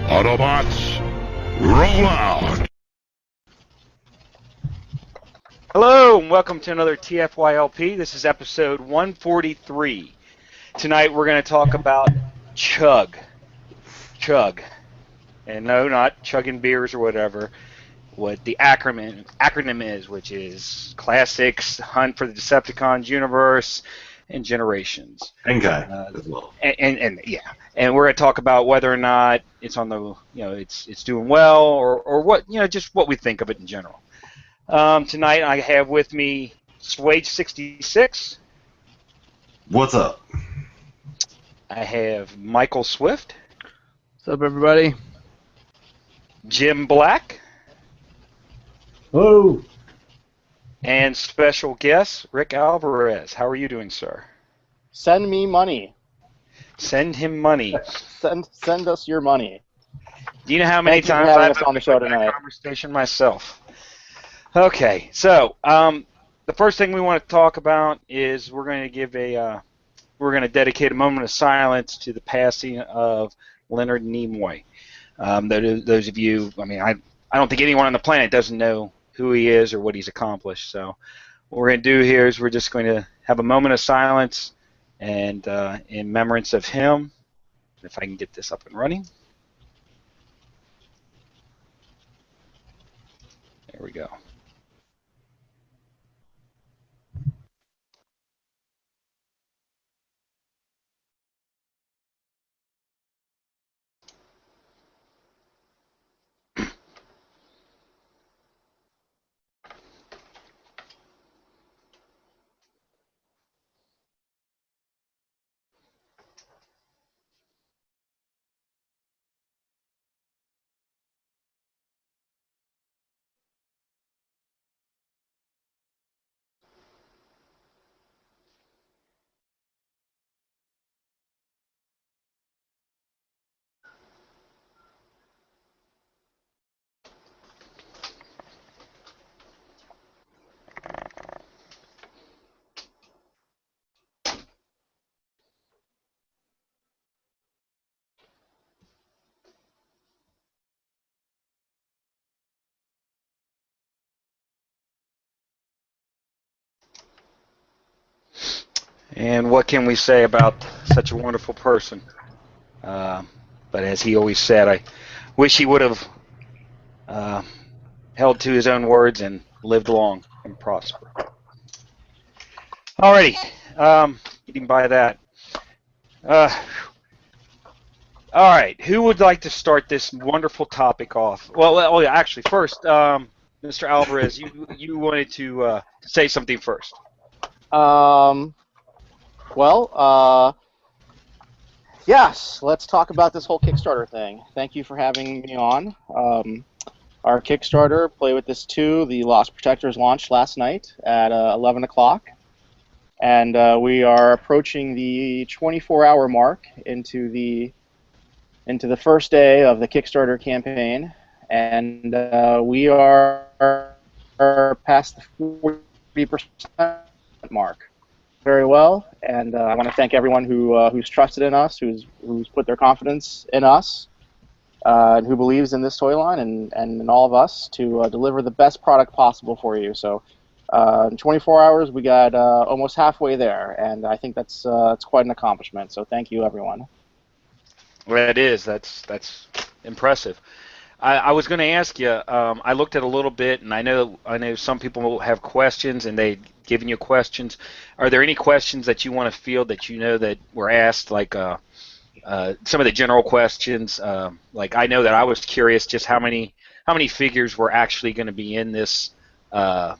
Autobots, roll out! Hello, and welcome to another TFYLP. This is episode 143. Tonight we're going to talk about CHUG. CHUG. And no, not chugging beers or whatever. What the acronym is, which is Classics, Hunt for the Decepticons Universe, and Generations. And Guy as well. And yeah, and we're going to talk about whether or not it's on the, it's doing well, or what, just what we think of it in general. Tonight I have with me Swage66. What's up? I have Michael Swift. What's up, everybody? Jim Black. Whoa. And special guest Rick Alvarez. How are you doing, sir? Send me money. Send him money. Send us your money. Do you know how many times I've had on the show tonight? Conversation myself. Okay, so the first thing we want to talk about is we're going to dedicate a moment of silence to the passing of Leonard Nimoy. Those of you, I don't think anyone on the planet doesn't know who he is or what he's accomplished. So what we're going to do here is we're just going to have a moment of silence and in remembrance of him. If I can get this up and running. There we go. And what can we say about such a wonderful person? But as he always said, I wish he would have held to his own words and lived long and prosper. Alrighty, getting by that. Alright, who would like to start this wonderful topic off? Well, actually, first, Mr. Alvarez, you wanted to say something first. Yes, let's talk about this whole Kickstarter thing. Thank you for having me on. Our Kickstarter, Play With This 2, the Lost Protectors, launched last night at 11 o'clock. And we are approaching the 24-hour mark into the first day of the Kickstarter campaign. And we are past the 40% mark. Very well, and I want to thank everyone who's trusted in us, who's put their confidence in us, and who believes in this toy line and in all of us to deliver the best product possible for you. So, in 24 hours, we got almost halfway there, and I think that's quite an accomplishment. So, thank you, everyone. Well, it is. That's impressive. I was going to ask you. I looked at a little bit, and I know some people have questions, and they've given you questions. Are there any questions that you want to field that you know that were asked, like some of the general questions? Like I know that I was curious just how many figures were actually going to be in this. Do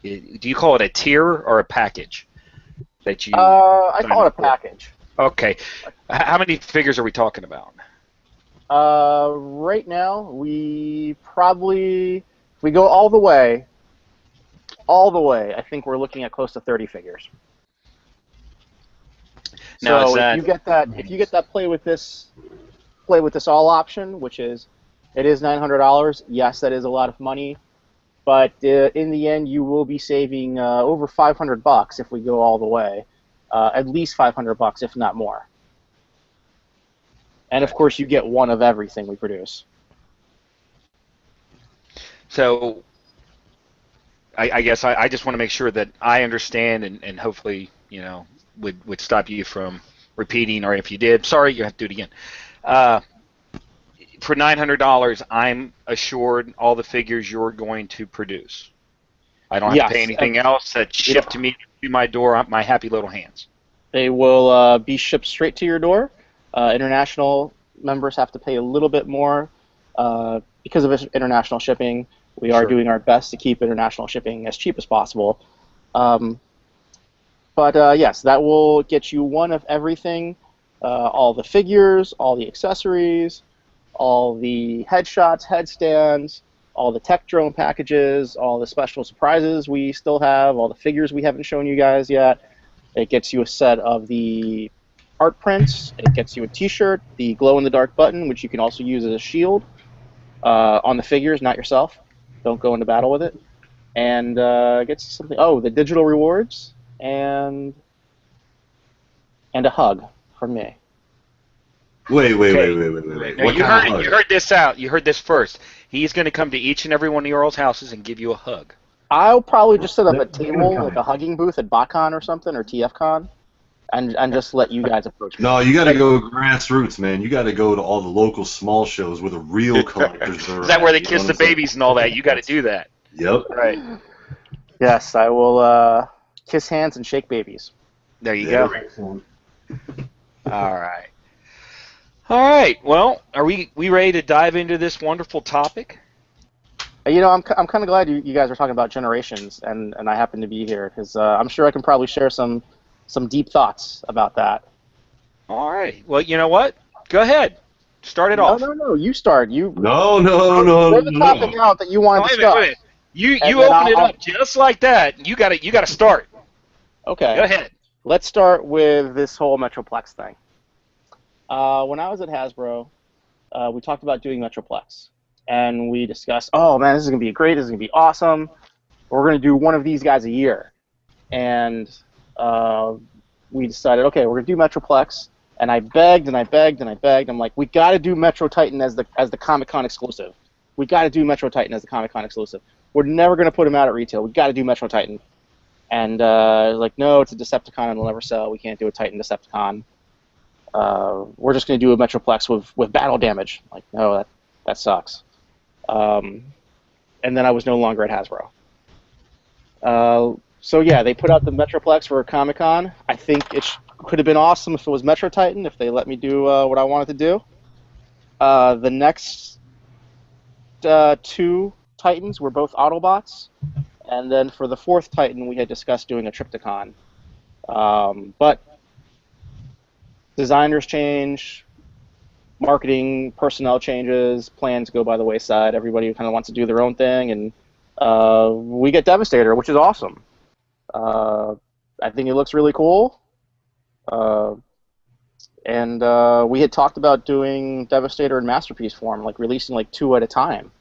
you call it a tier or a package? That you? I call it a package. Okay. How many figures are we talking about? Right now, we probably, if we go all the way, I think we're looking at close to 30 figures. Now, so if you get that play with this all option, which is, it is $900. Yes, that is a lot of money, but in the end, you will be saving over $500 if we go all the way, at least $500, if not more. And of course, you get one of everything we produce. So, I guess I just want to make sure that I understand, and hopefully, would stop you from repeating, or if you did, sorry, you have to do it again. For $900, I'm assured all the figures you're going to produce. I don't have to pay anything else. That's shipped to me through my door, my happy little hands. They will be shipped straight to your door. International members have to pay a little bit more because of international shipping. We are doing our best to keep international shipping as cheap as possible. But yes, that will get you one of everything, all the figures, all the accessories, all the headshots, headstands, all the tech drone packages, all the special surprises we still have, all the figures we haven't shown you guys yet. It gets you a set of the art prints. It gets you a t-shirt, the glow-in-the-dark button, which you can also use as a shield on the figures, not yourself. Don't go into battle with it. And it gets you something. Oh, the digital rewards and a hug from me. Wait. No, you heard this out. You heard this first. He's going to come to each and every one of your old houses and give you a hug. I'll probably just set up a table, like a hugging booth at BotCon or something, or TFCon, and just let you guys approach me. No, you got to go grassroots, man. You got to go to all the local small shows where the real collectors are. Is that where they kiss the babies and all that? You got to do that. Yep. Right. Yes, I will kiss hands and shake babies. There you go. All right. All right. Well, are we ready to dive into this wonderful topic? I'm kind of glad you guys are talking about generations, and I happen to be here because I'm sure I can probably share some deep thoughts about that. All right. Well, you know what? Go ahead. Start it off. No. You start. No. There's a topic out that you want to discuss. Wait a minute. You open it up just like that. You got to start. Okay. Go ahead. Let's start with this whole Metroplex thing. When I was at Hasbro, we talked about doing Metroplex. And we discussed, oh man, this is going to be great, this is going to be awesome. We're going to do one of these guys a year. And we decided, okay, we're going to do Metroplex. And I begged and I begged and I begged. I'm like, we got to do Metro Titan as the Comic-Con exclusive. We got to do Metro Titan as the Comic-Con exclusive. We're never going to put him out at retail. We got to do Metro Titan. And like, no, it's a Decepticon and it'll never sell. We can't do a Titan Decepticon. We're just going to do a Metroplex with battle damage. Like, no, that sucks. And then I was no longer at Hasbro. So yeah, they put out the Metroplex for Comic-Con. I think it could have been awesome if it was Metro Titan, if they let me do what I wanted to do. The next two Titans were both Autobots, and then for the fourth Titan, we had discussed doing a Triptychon. But designers change, marketing, personnel changes, plans go by the wayside. Everybody kind of wants to do their own thing, and we get Devastator, which is awesome. I think it looks really cool. And we had talked about doing Devastator in Masterpiece form, like releasing like 2 at a time.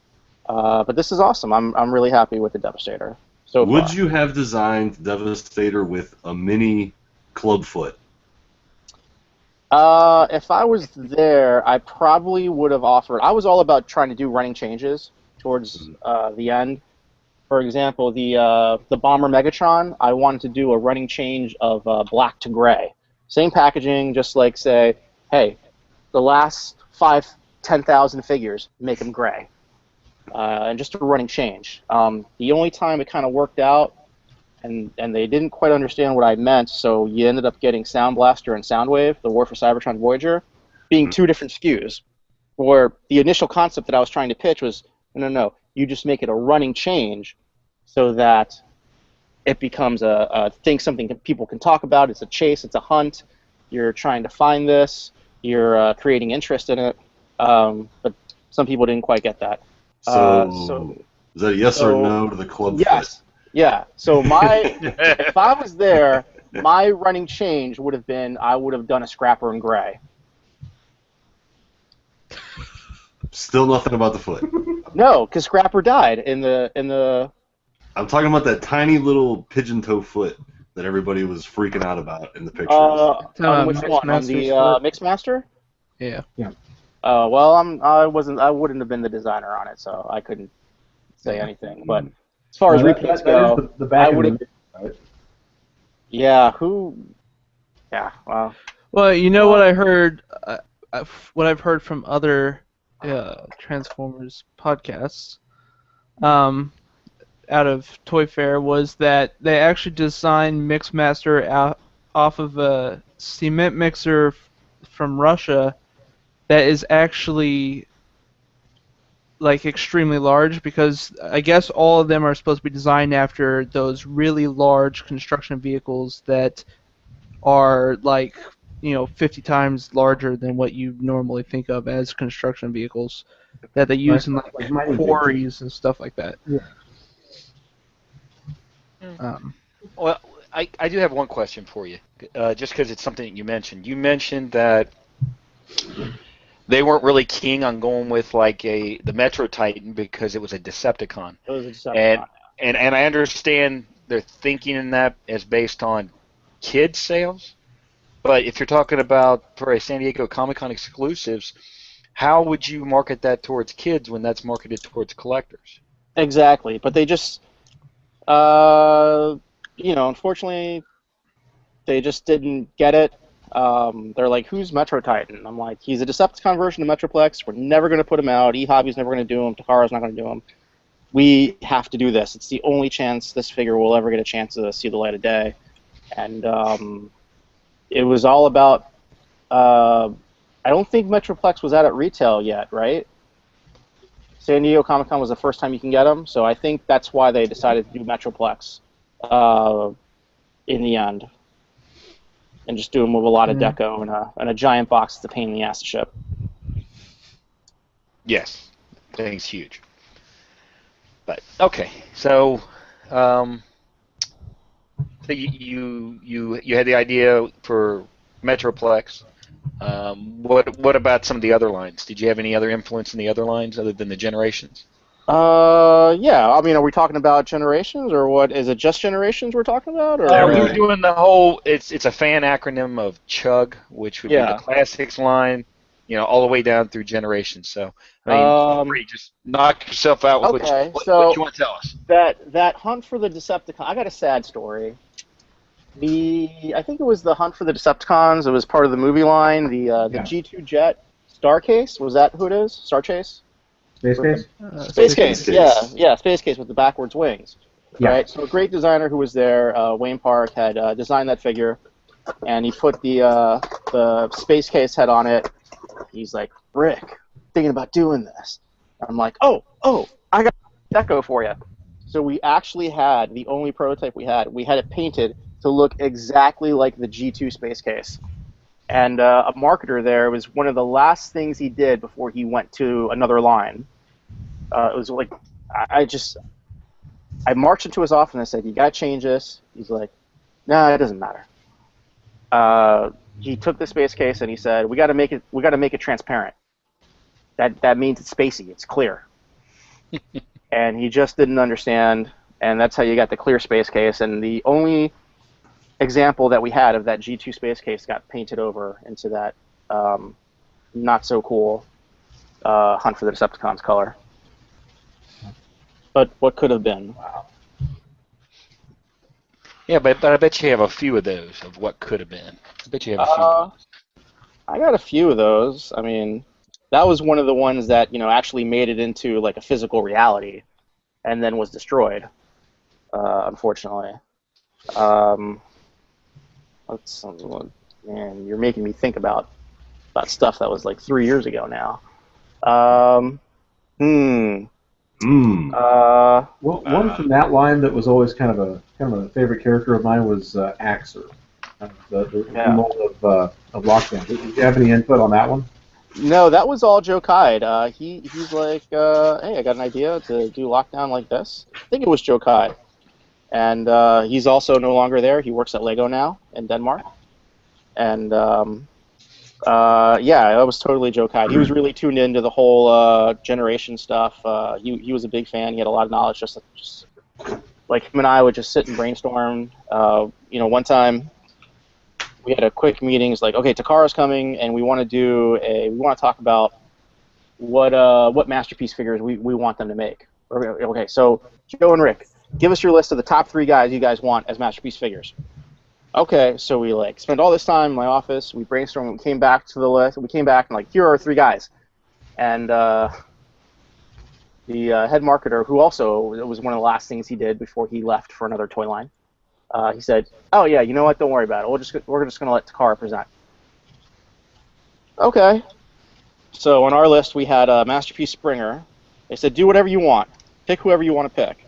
But this is awesome. I'm really happy with the Devastator. So would you have designed Devastator with a mini clubfoot? If I was there, I probably would have offered. I was all about trying to do running changes towards the end. For example, the Bomber Megatron, I wanted to do a running change of black to gray. Same packaging, just like say, hey, the last 10,000 figures, make them gray. And just a running change. The only time it kind of worked out, and they didn't quite understand what I meant, so you ended up getting Sound Blaster and Soundwave, the War for Cybertron Voyager, being 2 different SKUs. Where the initial concept that I was trying to pitch was, no, you just make it a running change so that it becomes a thing, something that people can talk about. It's a chase, it's a hunt. You're trying to find this. You're creating interest in it. But some people didn't quite get that. So is that a yes or no to the club? Yes. Yeah. So if I was there, my running change would have been I would have done a Scrapper in gray. Still nothing about the foot. No, because Scrapper died in the. I'm talking about that tiny little pigeon toe foot that everybody was freaking out about in the pictures. On which one? On the Mixmaster? Yeah. Well, I wouldn't have been the designer on it, so I couldn't say anything. But as far as repeats go, that is the back I end would have. of the right? Yeah, who? Yeah, well. Well, you know what I heard, what I've heard from other Transformers podcasts, out of Toy Fair was that they actually designed Mixmaster off of a cement mixer from Russia that is actually like extremely large, because I guess all of them are supposed to be designed after those really large construction vehicles that are like 50 times larger than what you normally think of as construction vehicles that they use in like mining quarries and stuff like that. Yeah. Well, I do have one question for you, just because it's something that you mentioned. You mentioned that they weren't really keen on going with like the Metro Titan because it was a Decepticon. It was a Decepticon. And I understand they're thinking in that as based on kids sales, but if you're talking about for a San Diego Comic-Con exclusives, how would you market that towards kids when that's marketed towards collectors? Exactly, but they just, unfortunately, they just didn't get it. They're like, who's Metro Titan? I'm like, he's a Decepticon version of Metroplex. We're never going to put him out. E-Hobby's never going to do him. Takara's not going to do him. We have to do this. It's the only chance this figure will ever get a chance to see the light of day. And it was all about, I don't think Metroplex was out at retail yet, right? San Diego Comic-Con was the first time you can get them, so I think that's why they decided to do Metroplex in the end. And just do them with a lot of deco and a giant box that's a pain in the ass to ship. Yes, that thing's huge. But okay, so you had the idea for Metroplex. What about some of the other lines? Did you have any other influence in the other lines other than the Generations? Yeah. I mean, are we talking about Generations, or what? Is it just Generations we're talking about? Or We were doing the whole. It's a fan acronym of CHUG, which would be the Classics line, all the way down through Generations. So I mean, just knock yourself out with what you want to tell us. That hunt for the Decepticon. I got a sad story. I think it was the hunt for the Decepticons. It was part of the movie line. The G2 Jet Star Case. Was that who it is? Star Chase. Space Case? Space Case, yeah, Space Case with the backwards wings. Yeah. Right. So a great designer who was there, Wayne Park, had designed that figure, and he put the Space Case head on it. He's like, Rick, thinking about doing this. I'm like, oh, I got deco for you. So we actually had the only prototype we had. We had it painted to look exactly like the G2 Space Case. And a marketer there, was one of the last things he did before he went to another line. It was like, I marched into his office and I said, you got to change this. He's like, nah, it doesn't matter. He took the Space Case and he said, we got to make it transparent. That means it's spacey, it's clear. And he just didn't understand, and that's how you got the clear Space Case. And the only example that we had of that G2 Space Case got painted over into that not so cool Hunt for the Decepticons color. But what could have been? Wow. Yeah, but I bet you have a few of those of what could have been. I bet you have a few of those. I got a few of those. I mean, that was one of the ones that actually made it into like a physical reality, and then was destroyed, unfortunately. Man, you're making me think about stuff that was like 3 years ago now. One from that line that was always kind of a favorite character of mine was Axer, the mold of Lockdown. Did you have any input on that one? No, that was all Joe Kide. He's like, hey, I got an idea to do Lockdown like this. I think it was Joe Kide. And he's also no longer there. He works at Lego now in Denmark. And yeah, that was totally Joe Kide. He was really tuned into the whole generation stuff. He was a big fan. He had a lot of knowledge. Just like him and I would just sit and brainstorm. One time we had a quick meeting. It's like, okay, Takara's coming, and we want to talk about what Masterpiece figures we want them to make. Okay, so Joe and Rick, give us your list of the top 3 guys you guys want as Masterpiece figures. Okay, so we spent all this time in my office. We brainstormed. We came back to the list. We came back and here are 3 guys, and the head marketer, who also it was one of the last things he did before he left for another toy line. He said, "Oh yeah, you know what? Don't worry about it. We're just gonna let Takara present." Okay. So on our list we had Masterpiece Springer. They said, "Do whatever you want. Pick whoever you want to pick."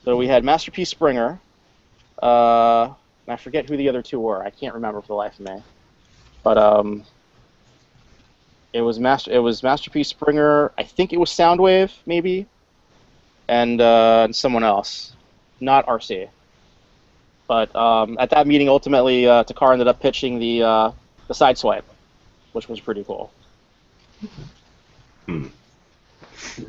So we had Masterpiece Springer. I forget who the other 2 were. I can't remember for the life of me. But it was Masterpiece Springer. I think it was Soundwave maybe, and someone else, not RC. But at that meeting, ultimately, Takara ended up pitching the Sideswipe, which was pretty cool. I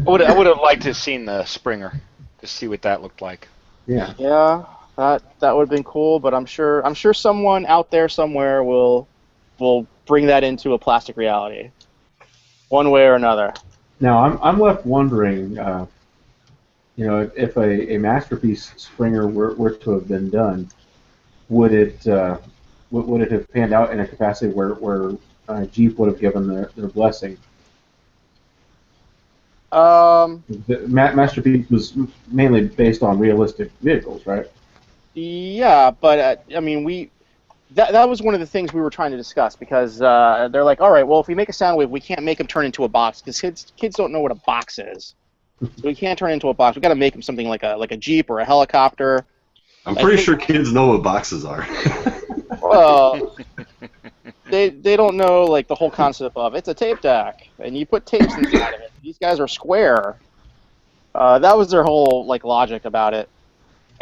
would have liked to have seen the Springer to see what that looked like. Yeah. Yeah, that would have been cool. But I'm sure someone out there somewhere will bring that into a plastic reality, one way or another. Now I'm left wondering, if a Masterpiece Springer were to have been done, would it have panned out in a capacity where Jeep would have given their blessing? The Masterpiece was mainly based on realistic vehicles, right? Yeah, but I mean, that was one of the things we were trying to discuss, because they're like, all right, well, if we make a Soundwave, we can't make them turn into a box, because kids don't know what a box is. So we can't turn it into a box. We got to make them something like a Jeep or a helicopter. I'm pretty sure kids know what boxes are. Well, they don't know the whole concept of it's a tape deck, and you put tapes inside of it. These guys are square. That was their whole logic about it,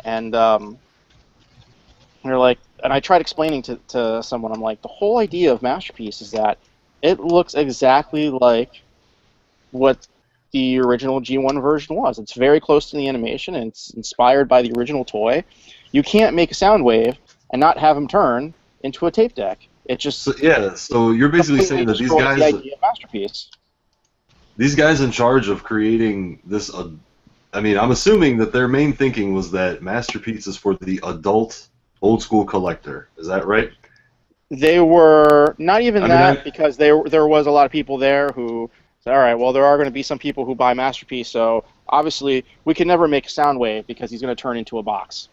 and they're like, and I tried explaining to someone, I'm like, the whole idea of Masterpiece is that it looks exactly like what the original G1 version was. It's very close to the animation, and it's inspired by the original toy. You can't make a Soundwave and not have him turn into a tape deck. It just so you're basically saying that the idea of Masterpiece. These guys in charge of creating this, I mean, I'm assuming that their main thinking was that Masterpiece is for the adult old school collector. Is that right? They were not even because there was a lot of people there who said, all right, well, there are going to be some people who buy Masterpiece, so obviously we can never make a Soundwave because he's going to turn into a box.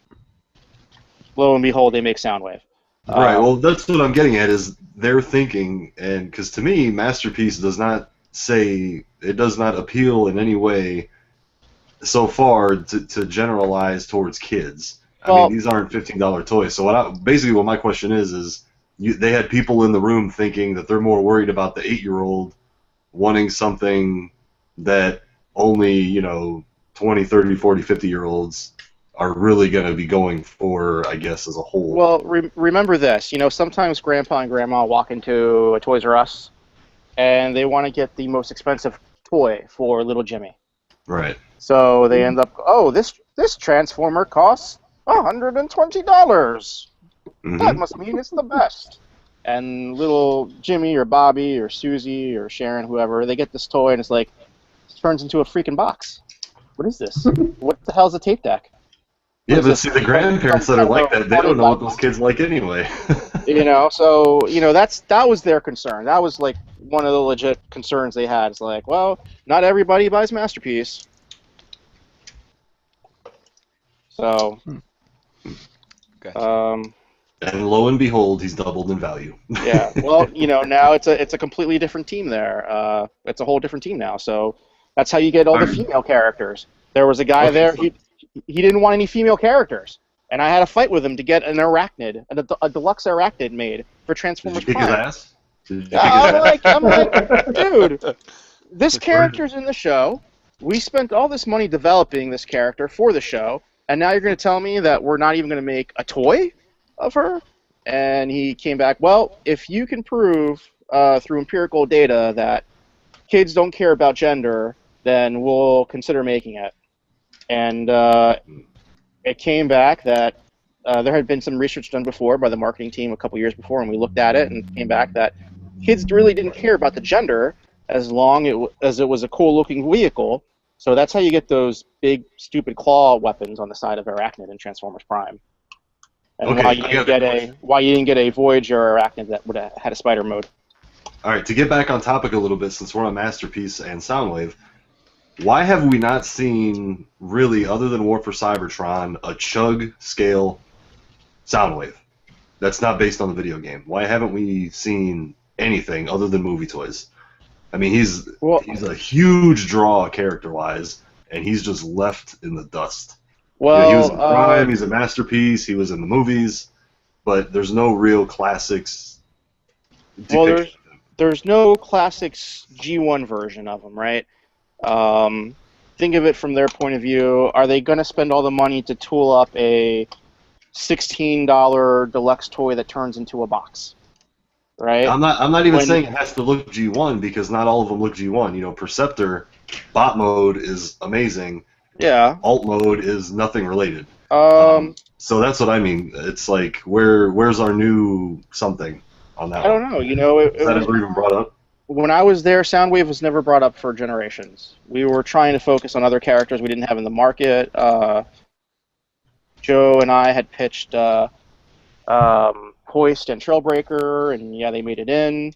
Lo and behold, they make Soundwave. Right. Well, that's what I'm getting at, is their thinking, and because to me, Masterpiece does not appeal in any way so far to generalize towards kids. I mean, these aren't $15 toys. So what my question is they had people in the room thinking that they're more worried about the 8-year-old wanting something that only 20, 30, 40, 50-year-olds are really going to be going for, I guess, as a whole. Well, remember this. Sometimes Grandpa and Grandma walk into a Toys R Us, and they want to get the most expensive toy for little Jimmy. Right. So they end up, this Transformer costs $120. Mm-hmm. That must mean it's the best. And little Jimmy or Bobby or Susie or Sharon, whoever, they get this toy, and it turns into a freaking box. What is this? What the hell's a tape deck? Yeah, but see, the grandparents that are like that, they don't know what those kids like anyway. So that was their concern. That was one of the legit concerns they had. It's not everybody buys Masterpiece. So, gotcha. And lo and behold, he's doubled in value. Yeah. Well, now it's a completely different team there. It's a whole different team now. So that's how you get all the female characters. There was a guy there. He didn't want any female characters, and I had a fight with him to get an arachnid, a deluxe arachnid made for Transformers Prime. Did you kick his ass? I'm like, dude, this character's in the show. We spent all this money developing this character for the show, and now you're going to tell me that we're not even going to make a toy of her? And he came back, well, if you can prove through empirical data that kids don't care about gender, then we'll consider making it. And it came back that there had been some research done before by the marketing team a couple years before, and we looked at it and came back that kids really didn't care about the gender as long as it was a cool-looking vehicle. So that's how you get those big, stupid claw weapons on the side of Arachnid in Transformers Prime. And Okay, why you didn't get a Voyager or Arachnid that would have had a spider mode. All right, to get back on topic a little bit, since we're on Masterpiece and Soundwave, why have we not seen, really, other than War for Cybertron, a CHUG scale Soundwave that's not based on the video game? Why haven't we seen anything other than movie toys? I mean, he's a huge draw character-wise, and he's just left in the dust. Well, he was in Prime, he's a Masterpiece, he was in the movies, but there's no real classics depiction of him. There's no classics G1 version of him, right? Think of it from their point of view. Are they going to spend all the money to tool up a $16 deluxe toy that turns into a box? Right? I'm not even saying it has to look G1, because not all of them look G1. You know, Perceptor, bot mode is amazing. Yeah. Alt mode is nothing related. So that's what I mean. It's like, where's our new something on that? I don't know. You know, Is that ever even brought up? When I was there, Soundwave was never brought up for Generations. We were trying to focus on other characters we didn't have in the market. Joe and I had pitched Hoist and Trailbreaker, and yeah, they made it in.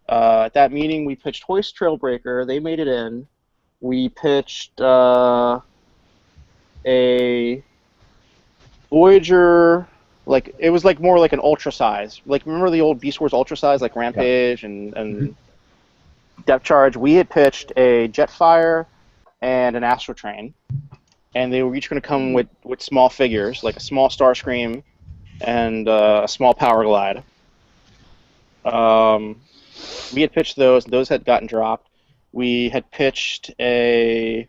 At that meeting, we pitched Hoist, Trailbreaker. They made it in. We pitched a Voyager, like it was like more like an ultra size. Like remember the old Beast Wars ultra size, like Rampage and Depth Charge. We had pitched a Jetfire and an Astro Train, and they were each going to come with small figures, like a small Starscream and a small Power Glide. We had pitched those. Those had gotten dropped. We had pitched a...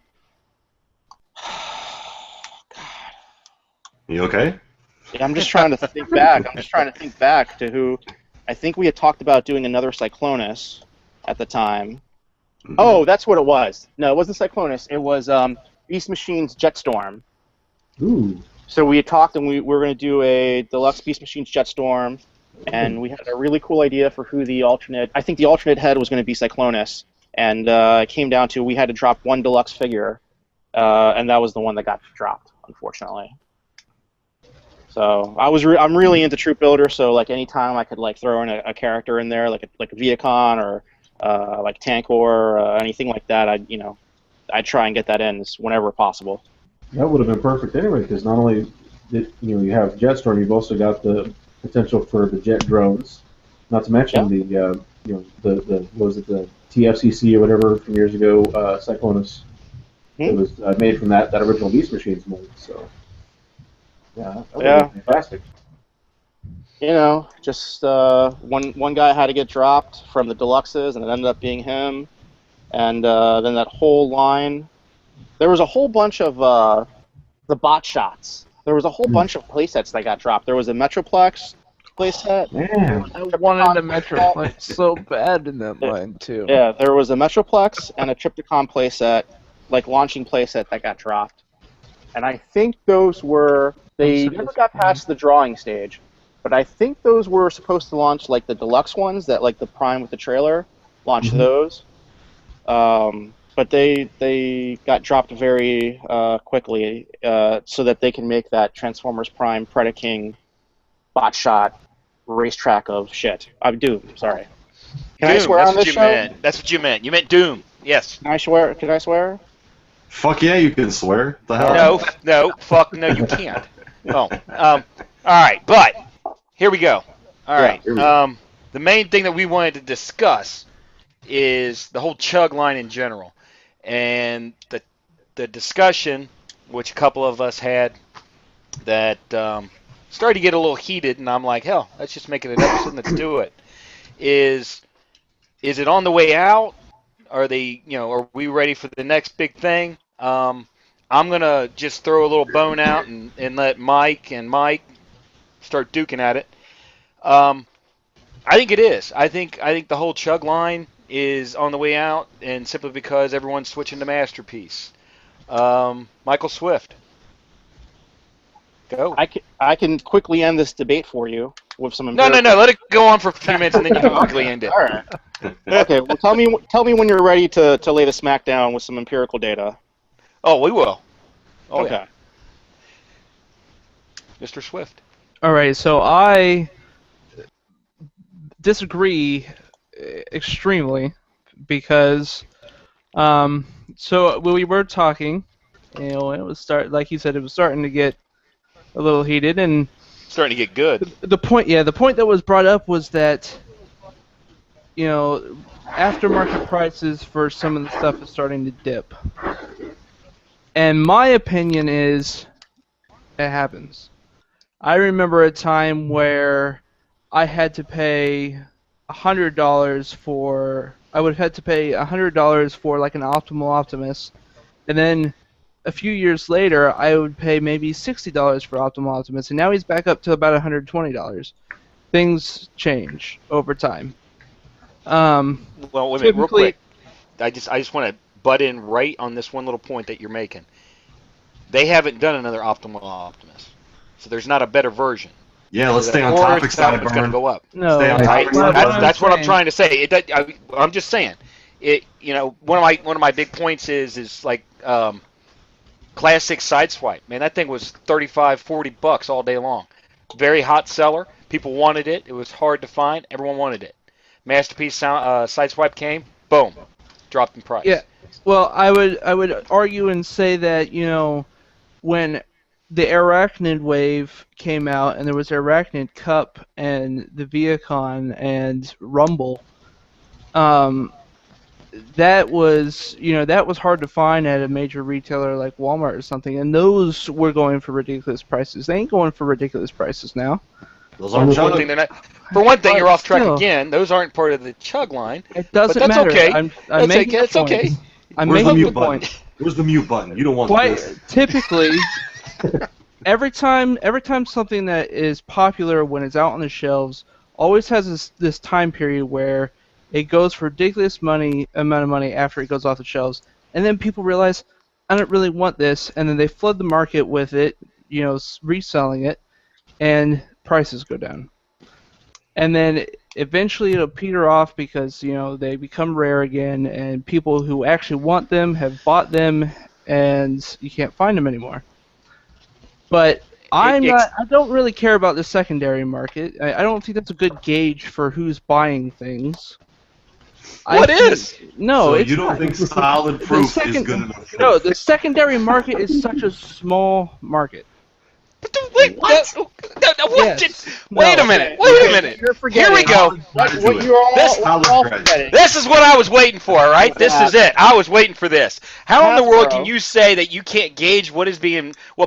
You okay? Yeah, I'm just trying to think back. I'm just trying to think back to who... I think we had talked about doing another Cyclonus at the time. Mm-hmm. Oh, that's what it was. No, it wasn't Cyclonus. It was Beast Machines Jetstorm. Ooh. So we had talked, and we were going to do a deluxe Beast Machines Jetstorm, and we had a really cool idea for who the alternate... I think the alternate head was going to be Cyclonus, and it came down to we had to drop one deluxe figure, and that was the one that got dropped, unfortunately. So I'm really into Troop Builder, so like anytime I could like throw in a character in there, like a Viacon or like Tankor or anything like that, I'd try and get that in whenever possible. That would have been perfect anyway, because not only did you have Jetstorm, you've also got the potential for the jet drones. Not to mention the what was it, the TFCC or whatever from years ago, Cyclonus. It was made from that original Beast Machines mold. So yeah, that would have been fantastic. You know, just one guy had to get dropped from the deluxes, and it ended up being him. And then that whole line. There was a whole bunch of the bot shots. There was a whole bunch of playsets that got dropped. There was a Metroplex playset. Man, I wanted a Metroplex so bad in that line too. Yeah, there was a Metroplex and a Trypticon playset, like launching playset that got dropped. And I think those were... They never got past the drawing stage, but I think those were supposed to launch like the deluxe ones, that like the Prime with the trailer, launch those. But they got dropped very quickly so that they can make that Transformers Prime Predaking bot shot racetrack of shit. I'm Doom, sorry. Can I swear on this show? That's what you meant. You meant Doom. Yes. Can I swear? Can I swear? Fuck yeah, you can swear. The hell? No, you can't. Oh, all right, but here we go. All right. The main thing that we wanted to discuss is the whole CHUG line in general, and the discussion, which a couple of us had, that started to get a little heated, and I'm like, hell, let's just make it an episode and let's do it. Is it on the way out? Are we ready for the next big thing? I'm going to just throw a little bone out and let Mike start duking at it. I think it is. I think the whole CHUG line is on the way out, and simply because everyone's switching to Masterpiece. Michael Swift. Go. I can quickly end this debate for you with some. No. Let it go on for a few minutes, and then you can quickly end it. All right. Okay. Well, tell me when you're ready to lay the smack down with some empirical data. Oh, we will. Oh, okay. Yeah. Mr. Swift. All right. So I disagree extremely because so when we were talking, it was like he said, it was starting to get a little heated, and starting to get good. The point that was brought up was that aftermarket prices for some of the stuff is starting to dip, and my opinion is it happens. I remember a time where I had to pay $100 for. I would have had to pay $100 for like an Optimal Optimus, and then a few years later I would pay maybe $60 for Optimal Optimus, and now he's back up to about $120. Things change over time. Well, wait a minute, real quick. I just want to butt in right on this one little point that you're making. They haven't done another Optimal Optimus, so there's not a better version. Yeah, let's stay on topic side. It's going to go up. No, that's what I'm trying to say. I'm just saying. One of my big points is like Class 6 Sideswipe. Man, that thing was $35-$40 all day long. Very hot seller. People wanted it. It was hard to find. Everyone wanted it. Masterpiece Sideswipe came. Boom, dropped in price. Yeah. Well, I would argue and say that when the Arachnid wave came out, and there was Arachnid Cup and the Viacon and Rumble. That was hard to find at a major retailer like Walmart or something, and those were going for ridiculous prices. They ain't going for ridiculous prices now. Those aren't for one thing, you're off track again. Those aren't part of the Chug line. It doesn't but that's matter. Okay. I'm making it's okay. I'm Where's making the mute a button? point. Where's the mute button? You don't want this. Typically, every time something that is popular when it's out on the shelves always has this time period where it goes for ridiculous amount of money after it goes off the shelves, and then people realize, I don't really want this, and then they flood the market with it, reselling it, and prices go down. And then eventually it'll peter off because, they become rare again, and people who actually want them have bought them, and you can't find them anymore. But I don't really care about the secondary market. I don't think that's a good gauge for who's buying things. What is? No, so it's you don't not. think solid proof is good enough? No, the secondary market is such a small market. Wait, Yes. Wait a minute. Here we go. This is what I was waiting for, right? This is it. I was waiting for this. How in the world can you say that you can't gauge what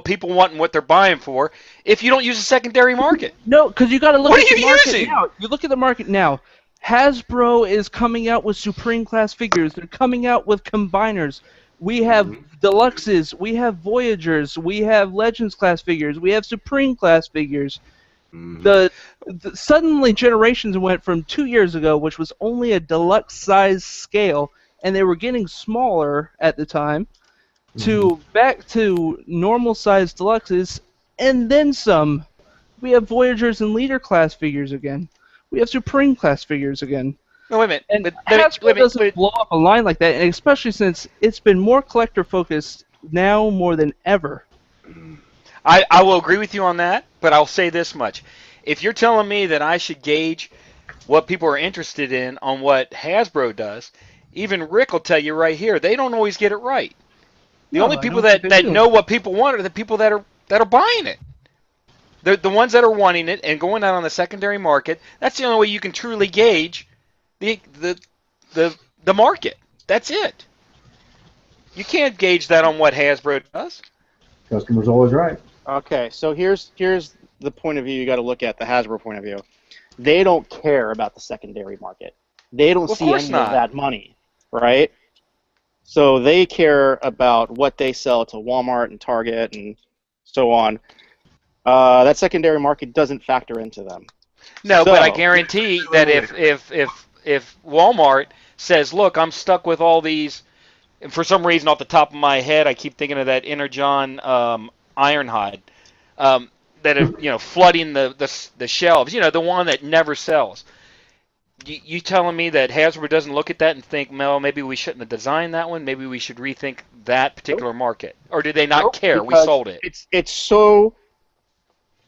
people want and what they're buying for if you don't use a secondary market? No, because you got to look What at are the you market using? now. You look at the market now. Hasbro is coming out with Supreme class figures. They're coming out with combiners. We have Deluxes, we have Voyagers, we have Legends class figures, we have Supreme class figures. Suddenly generations went from 2 years ago, which was only a deluxe size scale, and they were getting smaller at the time, to back to normal size deluxes, and then some. We have Voyagers and Leader class figures again. We have Supreme class figures again. No, wait a minute. And Hasbro doesn't blow up a line like that, and especially since it's been more collector-focused now more than ever. I will agree with you on that, but I'll say this much. If you're telling me that I should gauge what people are interested in on what Hasbro does, even Rick will tell you right here, they don't always get it right. The only people that know what people want are the people that are buying it. The ones that are wanting it and going out on the secondary market, that's the only way you can truly gauge the market. That's it. You can't gauge that on what Hasbro does. Customer's always right. Okay, so here's the point of view you got to look at, the Hasbro point of view. They don't care about the secondary market. They don't see any of that money, right? So they care about what they sell to Walmart and Target and so on. That secondary market doesn't factor into them. No, but I guarantee that if Walmart says, look, I'm stuck with all these, and for some reason off the top of my head, I keep thinking of that Energon Ironhide. that are flooding the shelves. The one that never sells. You telling me that Hasbro doesn't look at that and think, well, maybe we shouldn't have designed that one. Maybe we should rethink that particular market, or do they not care? We sold it.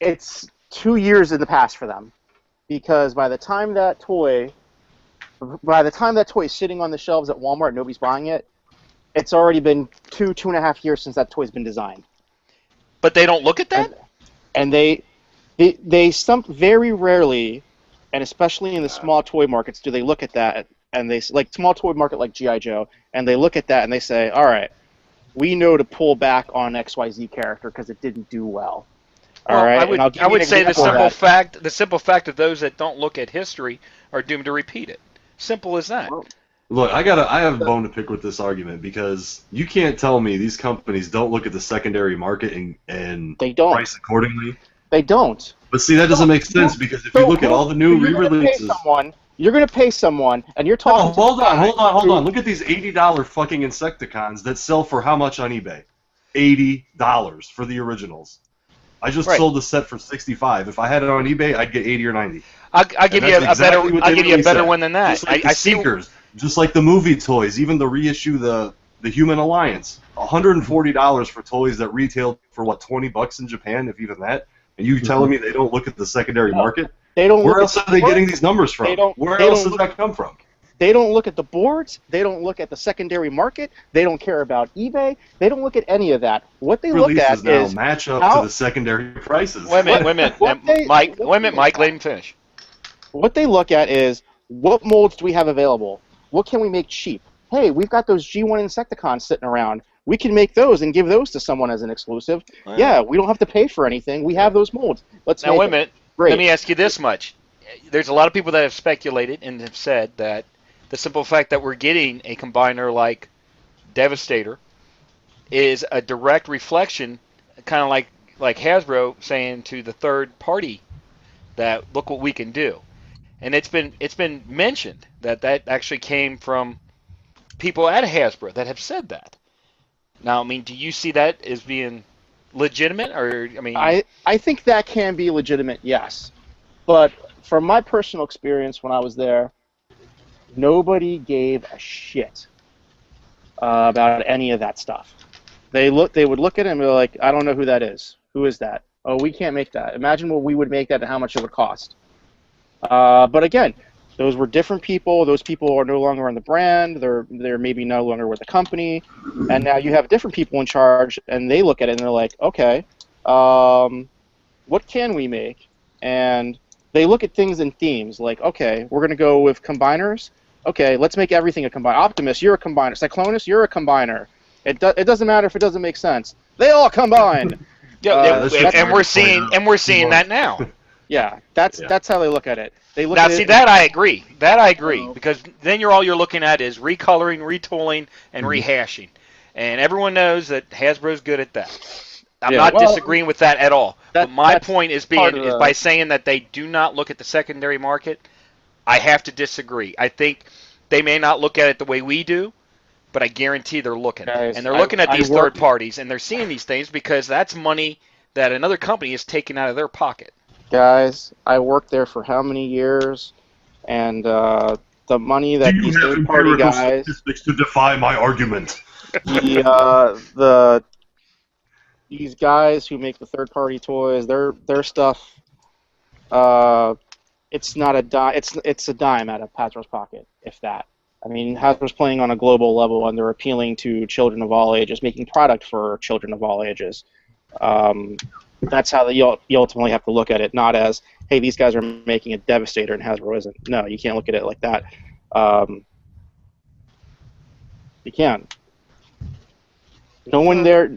It's 2 years in the past for them, because by the time that toy is sitting on the shelves at Walmart, nobody's buying it. It's already been 2.5 years since that toy's been designed. But they don't look at that. And they very rarely, and especially in the small toy markets, do they look at that, and they like small toy market like G.I. Joe, and they look at that and they say, all right, we know to pull back on XYZ character because it didn't do well. All right. I would say the simple fact of those that don't look at history are doomed to repeat it. Simple as that. Look, I have a bone to pick with this argument, because you can't tell me these companies don't look at the secondary market and they don't price accordingly. They don't. But see, that doesn't make sense, because if you look at all the new re-releases... You're going to pay someone, and you're talking... hold on. Look at these $80 fucking Insecticons that sell for how much on eBay? $80 for the originals. I just sold the set for $65. If I had it on eBay, I'd get $80 or $90. I'll give you a better one than that. Just like the Seekers, just like the movie toys, even the reissue, the Human Alliance, $140 for toys that retailed for what, $20 in Japan, if even that. And you telling me they don't look at the secondary market? They don't. Where else are they getting these numbers from? Where else does that come from? They don't look at the boards. They don't look at the secondary market. They don't care about eBay. They don't look at any of that. What they look at is match up to the secondary prices. Wait a minute, Mike. Let him finish. What they look at is, what molds do we have available? What can we make cheap? Hey, we've got those G1 Insecticons sitting around. We can make those and give those to someone as an exclusive. Wow. Yeah, we don't have to pay for anything. We have those molds. Wait a minute. Great. Let me ask you this much. There's a lot of people that have speculated and have said that the simple fact that we're getting a combiner like Devastator is a direct reflection, kind of like Hasbro saying to the third party that look what we can do. And it's been mentioned that actually came from people at Hasbro that have said that. Now, I mean, do you see that as being legitimate, or I think that can be legitimate, yes. But from my personal experience when I was there, nobody gave a shit about any of that stuff. They would look at it and be like, I don't know who that is. Who is that? Oh, we can't make that. Imagine what we would make that and how much it would cost. But again, those were different people. Those people are no longer on the brand. They're maybe no longer with the company. And now you have different people in charge, and they look at it and they're like, okay, what can we make? And they look at things in themes, like, okay, we're going to go with combiners. Okay, let's make everything a combiner. Optimus, you're a combiner. Cyclonus, you're a combiner. It doesn't matter if it doesn't make sense. They all combine. And we're seeing that now. Yeah, that's how they look at it. That I agree. Because then all you're looking at is recoloring, retooling, and rehashing. And everyone knows that Hasbro's good at that. I'm not disagreeing with that at all. But my point is by saying that they do not look at the secondary market, I have to disagree. I think they may not look at it the way we do, but I guarantee they're looking. Guys, and they're looking at these third parties, and they're seeing these things because that's money that another company is taking out of their pocket. Guys, I worked there for how many years, and the money that these third-party guys... statistics to defy my argument. These guys who make the third-party toys, their stuff, it's not a dime. It's a dime out of Hasbro's pocket, if that. I mean, Hasbro's playing on a global level, and they're appealing to children of all ages, making product for children of all ages. That's how you ultimately have to look at it, not as, hey, these guys are making a Devastator and Hasbro isn't. No, you can't look at it like that. You can't. No one there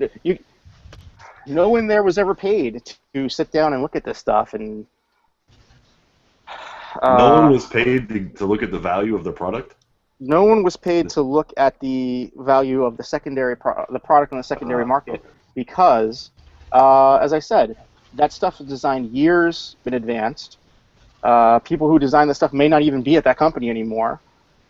was ever paid to sit down and look at this stuff, and no one was paid to look at the value of the product. No one was paid to look at the value of the the product on the secondary market, because, as I said, that stuff was designed years in advance. People who design this stuff may not even be at that company anymore.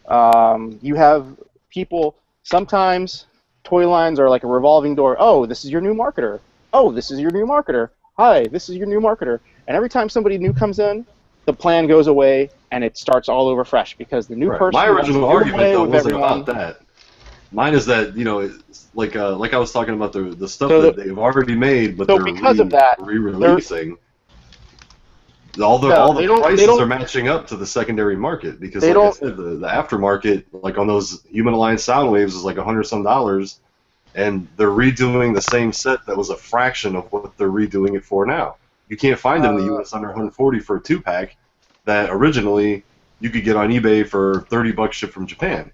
You have people. Sometimes toy lines are like a revolving door. Oh, this is your new marketer. Oh, this is your new marketer. hi, this is your new marketer. And every time somebody new comes in, the plan goes away and it starts all over fresh because the new person. My original argument though wasn't everyone. about that. Mine is that it's like I was talking about the stuff that they've already made, but they're re-releasing. All the prices are matching up to the secondary market because, like I said, the aftermarket, like on those Human Alliance Soundwaves, is like $100-some, and they're redoing the same set that was a fraction of what they're redoing it for now. You can't find them in the U.S. under $140 for a 2-pack that originally you could get on eBay for $30 shipped from Japan.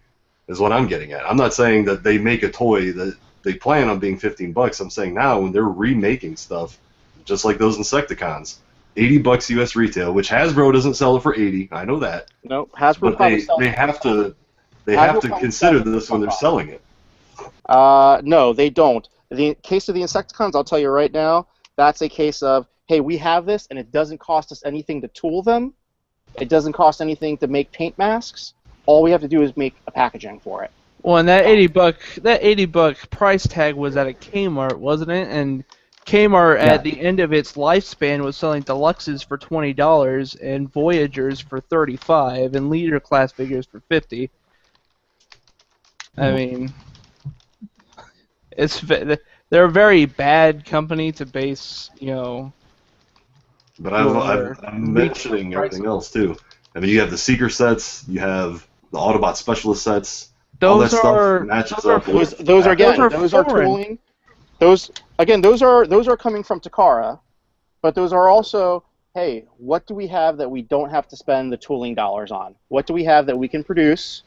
Is what I'm getting at. I'm not saying that they make a toy that they plan on being $15. I'm saying now when they're remaking stuff, just like those Insecticons, $80 US retail, which Hasbro doesn't sell it for $80. I know that. No, Hasbro. But they have to consider this when they're selling it. No, they don't. The case of the Insecticons, I'll tell you right now, that's a case of, hey, we have this, and it doesn't cost us anything to tool them. It doesn't cost anything to make paint masks. All we have to do is make a packaging for it. Well, and that $80 price tag was at a Kmart, wasn't it? And Kmart at the end of its lifespan was selling deluxes for $20 and Voyagers for $35 and leader class figures for $50. I mean, they're a very bad company to base, But I'm mentioning everything else too. I mean, you have the Seeker sets, you have the Autobot Specialist sets. Those are tooling. Those are coming from Takara, but those are also, hey, what do we have that we don't have to spend the tooling dollars on? What do we have that we can produce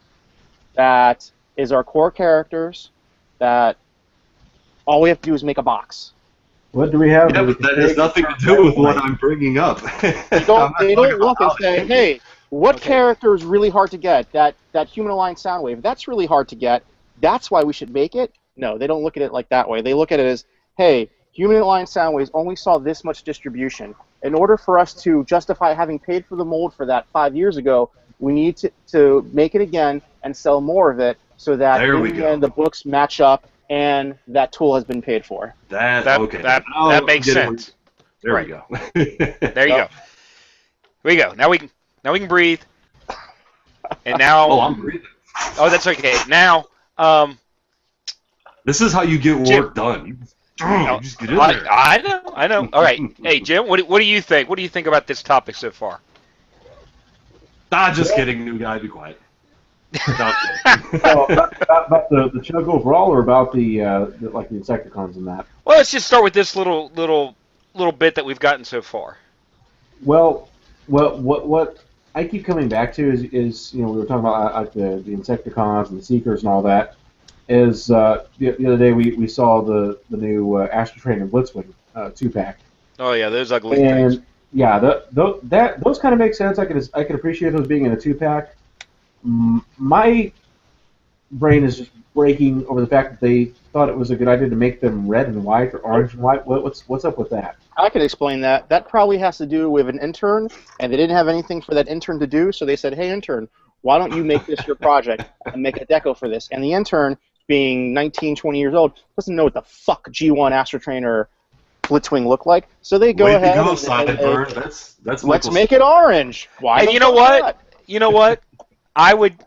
that is our core characters that all we have to do is make a box? What do we have? Yeah, but that has nothing to do with what I'm bringing up. They don't look and say, hey, what character is really hard to get? That Human Alliance Soundwave, that's really hard to get. That's why we should make it? No, they don't look at it like that way. They look at it as, hey, Human Alliance Soundwaves only saw this much distribution. In order for us to justify having paid for the mold for that 5 years ago, we need to make it again and sell more of it so that the books match up and that tool has been paid for. That makes sense. There we go. There you go. Here we go. Now we can breathe. And now. Oh, I'm breathing. Oh, that's okay. Now. This is how you get work done. You just get in there. I know. All right. Hey, Jim, what do you think? What do you think about this topic so far? Just kidding, new guy. Be quiet. About the chug overall, or about the Insecticons and that? Well, let's just start with this little bit that we've gotten so far. Well, what I keep coming back to is we were talking about the Insecticons and the Seekers and all that. Is the other day we saw the new Astro Train and Blitzwing 2-pack. Oh yeah, those ugly things. And yeah, those kind of make sense. I could appreciate those being in a 2-pack. My brain is just breaking over the fact that they thought it was a good idea to make them red and white or orange and white. What's up with that? I could explain that. That probably has to do with an intern, and they didn't have anything for that intern to do, so they said, hey, intern, why don't you make this your project and make a deco for this? And the intern, being 19, 20 years old, doesn't know what the fuck G1 Astro Train or Blitzwing look like, so they go ahead and let's make it orange. Why? And you know what? You know what? I would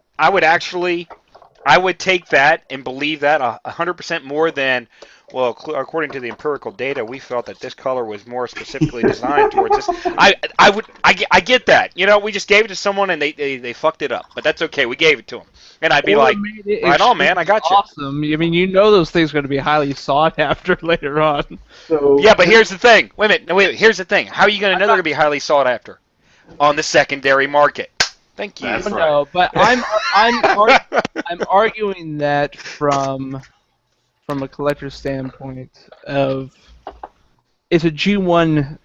take that and believe that 100% more than, well, according to the empirical data, we felt that this color was more specifically designed towards this. I get that. We just gave it to someone and they fucked it up, but that's okay. We gave it to them, and I'd be like, right on, man, I got you. Awesome. I mean, those things are going to be highly sought after later on. So, yeah, but here's the thing. Wait a minute. Here's the thing. How are you going to know they're going to be highly sought after? On the secondary market. Thank you. That's right. No, but I'm arguing that from a collector's standpoint of it's a G1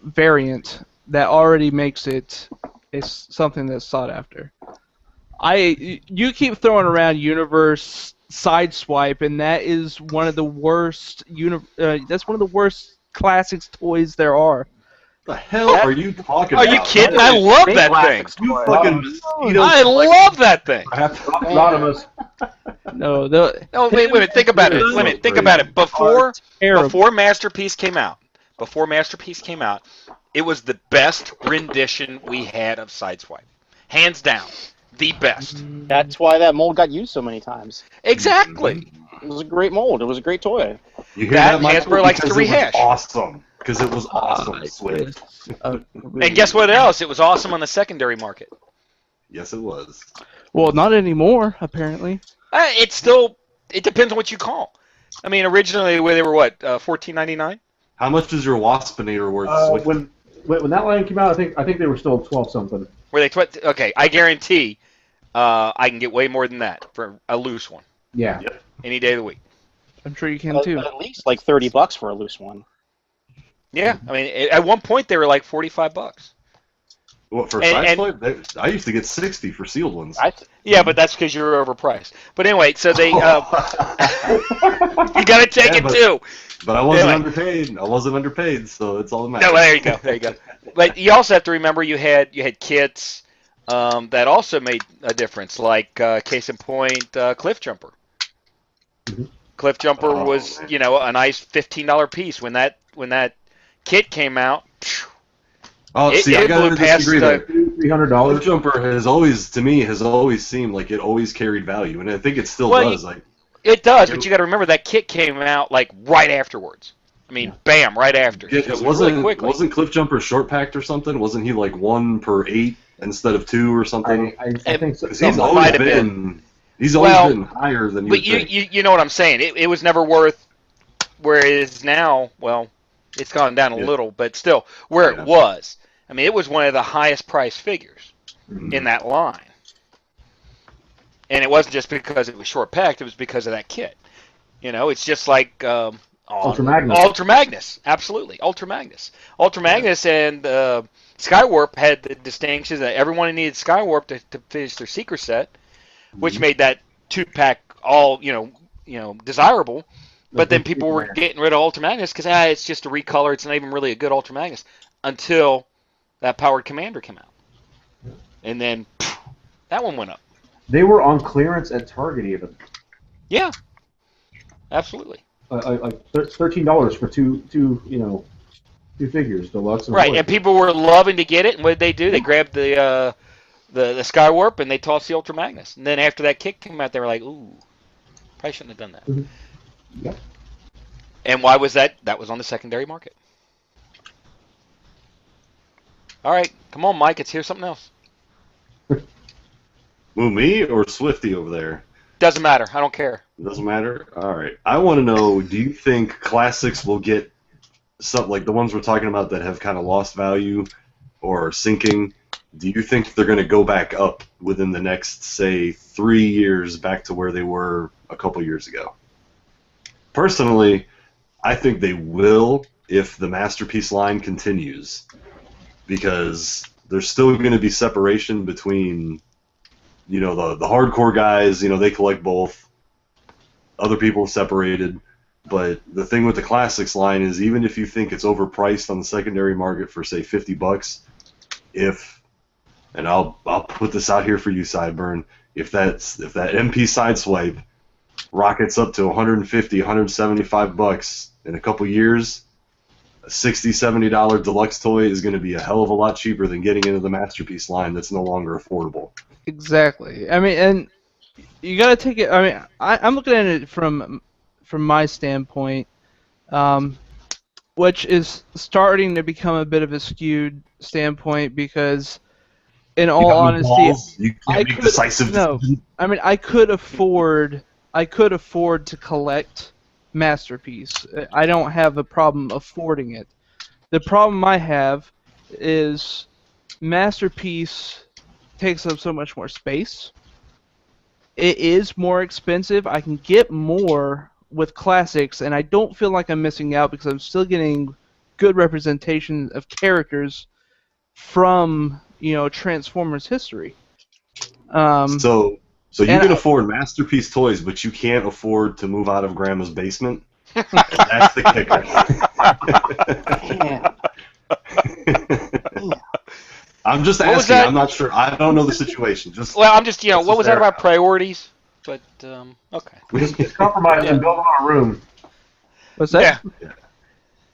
variant that already makes it something that's sought after. You keep throwing around Universe Sideswipe, and that is one of the worst that's one of the worst classics toys there are. What the hell are you talking about? Are you kidding? I love that thing. You fucking mosquito. I love that thing. Rodimus. No, No, wait a minute. Think about it. Wait a minute. Think about it. Before Masterpiece came out, it was the best rendition we had of Sideswipe, hands down, the best. That's why that mold got used so many times. Exactly. It was a great mold. It was a great toy. You hear That Michael? Hasbro likes to Because it was rehash. awesome. Because it was awesome. Swift. And guess what else? It was awesome on the secondary market. Yes, it was. Well, not anymore, apparently. It depends on what you call. I mean, originally they were what, $14.99? How much is your Waspinator worth? When that line came out, I think they were still 12 something. Were they okay, I guarantee I can get way more than that for a loose one. Yeah. Yep. Any day of the week. I'm sure you can too. At least like $30 for a loose one. Yeah, I mean, at one point they were like $45. What, for And- Sideswipe? I used to get 60 for sealed ones. Yeah, but that's because you're overpriced. But anyway, so they you got to take it too. But I wasn't Anyway. underpaid. I wasn't underpaid, so it's all that matters. No, there you go. There you go. But you also have to remember you had kits that also made a difference, like case in point, Cliff Jumper. Cliff Jumper was, man. a nice $15 piece when that kit came out. Phew, Oh, It- see, it I gotta blew past disagree the- there. $300. Cliff Jumper has always seemed like it always carried value, and I think it still Well, does. Like, It does, but you got to remember that kit came out like right afterwards. I mean, bam, right after. it was wasn't really quickly. wasn't Cliff Jumper short packed or something? Wasn't he like 1 per 8 instead of 2 or something? I think so. 'Cause he's It always might have been Well, been higher than But you think. you know what I'm saying. It was never worth where it is now. Well, it's gone down a Yeah. little, but still where Yeah. it was. I mean, it was one of the highest priced figures Mhm. in that line. And it wasn't just because it was short packed; it was because of that kit. It's just like Ultra Magnus. Ultra Magnus, absolutely, Ultra Magnus. Ultra Magnus and Skywarp had the distinctions that everyone needed Skywarp to finish their secret set, which made that 2-pack all desirable. But then people were getting rid of Ultra Magnus because it's just a recolor. It's not even really a good Ultra Magnus until that Powered Commander came out, and then that one went up. They were on clearance at Target even. Yeah, absolutely. Like $13 for two figures, deluxe. Right, and people were loving to get it, and what did they do? They grabbed the Skywarp and they tossed the Ultra Magnus. And then after that kick came out, they were like, "Ooh, probably shouldn't have done that." Mhm. Yeah. And why was that? That was on the secondary market. All right, come on, Mike. Let's hear something else. Who, me or Swifty over there? Doesn't matter. I don't care. It doesn't matter. All right. I want to know: do you think classics will get something like the ones we're talking about that have kind of lost value or are sinking? Do you think they're going to go back up within the next, say, 3 years back to where they were a couple years ago? Personally, I think they will if the Masterpiece line continues, because there's still going to be separation between, the hardcore guys. They collect both. Other people have separated. But the thing with the classics line is, even if you think it's overpriced on the secondary market for, say, $50, and I'll put this out here for you, Sideburn, if that MP Sideswipe rockets up to $150, $175 in a couple years, a $60, $70 deluxe toy is going to be a hell of a lot cheaper than getting into the Masterpiece line that's no longer affordable. Exactly. I mean, and you got to take it. I mean, I'm looking at it from my standpoint, which is starting to become a bit of a skewed standpoint because, in all honesty, You can't make decisive decisions. I mean, I could afford to collect Masterpiece. I don't have a problem affording it. The problem I have is Masterpiece takes up so much more space. It is more expensive. I can get more with classics, and I don't feel like I'm missing out because I'm still getting good representation of characters from Transformers history. So you can afford Masterpiece toys, but you can't afford to move out of Grandma's basement? That's the kicker. I'm just asking. I'm not sure. I don't know the situation. Well, I'm just, what was that about priorities? but okay. Just compromise and build on a room. What's that? Yeah.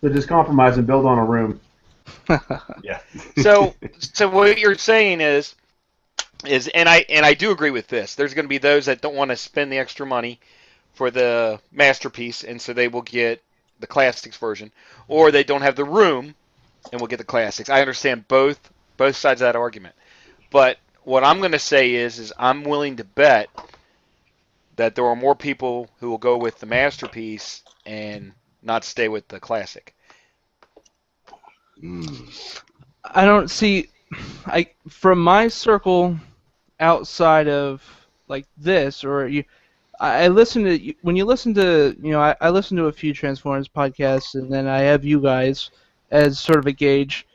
So just compromise and build on a room. Yeah. So what you're saying is and I do agree with this. There's going to be those that don't want to spend the extra money for the masterpiece, and so they will get the classics version, or they don't have the room and will get the classics. I understand both sides of that argument, but what I'm going to say is I'm willing to bet that there are more people who will go with the masterpiece and not stay with the classic. I don't see, from my circle outside of like this, or I listen to, when you listen to, I listen to a few Transformers podcasts, and then I have you guys as sort of a gauge.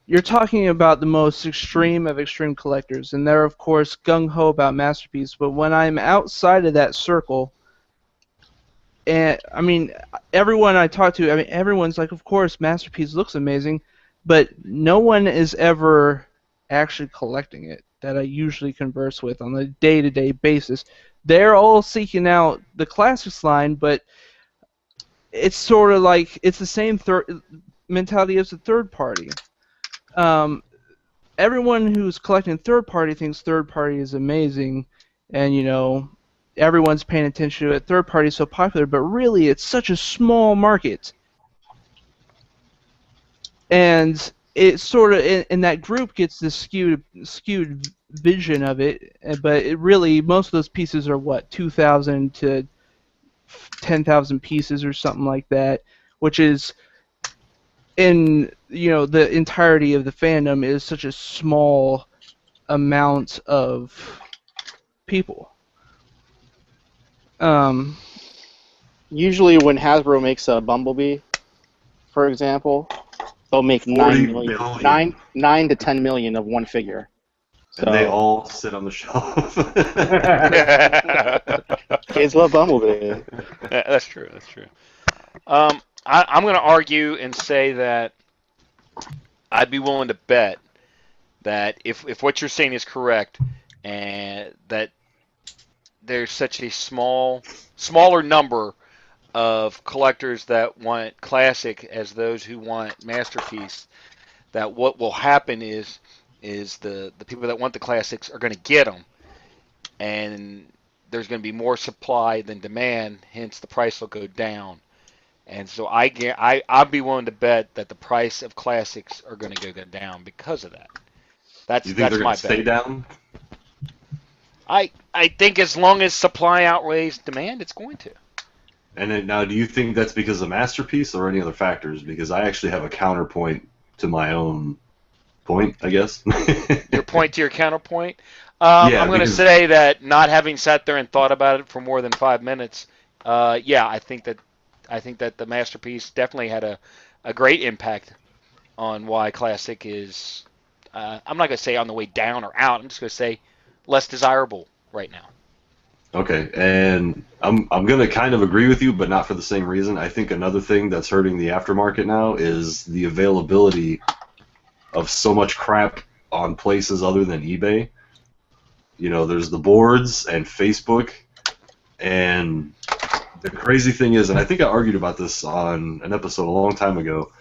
You're talking about the most extreme of extreme collectors, and they're of course gung-ho about Masterpiece, but when I'm outside of that circle, and I mean, everyone I talk to, everyone's like, of course, Masterpiece looks amazing, but no one is ever actually collecting it that I usually converse with on a day-to-day basis. They're all seeking out the classics line, but it's sort of like it's the same mentality as the third party. Everyone who's collecting third party thinks third party is amazing, and everyone's paying attention to it. Third party is so popular, but really it's such a small market. And it sort of, and that group gets this skewed vision of it, but it really, most of those pieces are what, 2,000 to 10,000 pieces or something like that, which is, in the entirety of the fandom, is such a small amount of people. Usually when Hasbro makes a Bumblebee, for example, they'll make 9 to 10 million of one figure. So, and they all sit on the shelf. Kids love Bumblebee. Yeah, that's true. I'm going to argue and say that I'd be willing to bet that if what you're saying is correct, and that there's such a smaller number of collectors that want classic as those who want masterpiece, that what will happen is the people that want the classics are going to get them, and there's going to be more supply than demand, hence the price will go down. And so I'd be willing to bet that the price of classics are going to go down because of that. That's you think they're my going to stay down? I think as long as supply outweighs demand, it's going to. And then, now, do you think that's because of Masterpiece or any other factors? Because I actually have a counterpoint to my own point, I guess. Your point to your counterpoint? Yeah, I'm going to say that not having sat there and thought about it for more than 5 minutes, I think that the Masterpiece definitely had a great impact on why Classic is, I'm not going to say on the way down or out, I'm just going to say less desirable right now. Okay, and I'm going to kind of agree with you, but not for the same reason. I think another thing that's hurting the aftermarket now is the availability of so much crap on places other than eBay. There's the boards and Facebook, and the crazy thing is, and I think I argued about this on an episode a long time ago,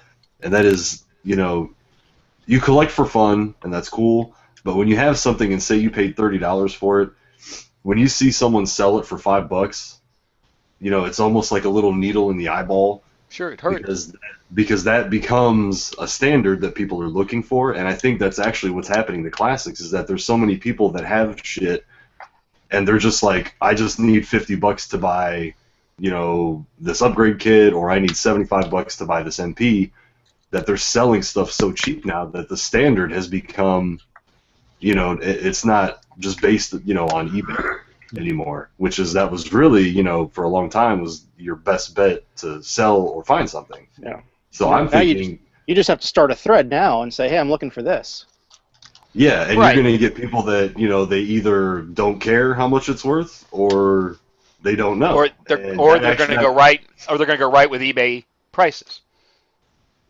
and that is, you collect for fun, and that's cool, but when you have something and say you paid $30 for it, when you see someone sell it for $5, it's almost like a little needle in the eyeball. Sure, it hurts. Because that becomes a standard that people are looking for, and I think that's actually what's happening to classics, is that there's so many people that have shit, and they're just like, I just need $50 to buy, this upgrade kit, or I need $75 to buy this MP, that they're selling stuff so cheap now that the standard has become, it's not just based, on eBay anymore, that was really, for a long time, was your best bet to sell or find something. Yeah. So I'm thinking, you just have to start a thread now and say, hey, I'm looking for this. Yeah, and right. You're going to get people that, they either don't care how much it's worth, or they don't know. Or they're going to go right with eBay prices.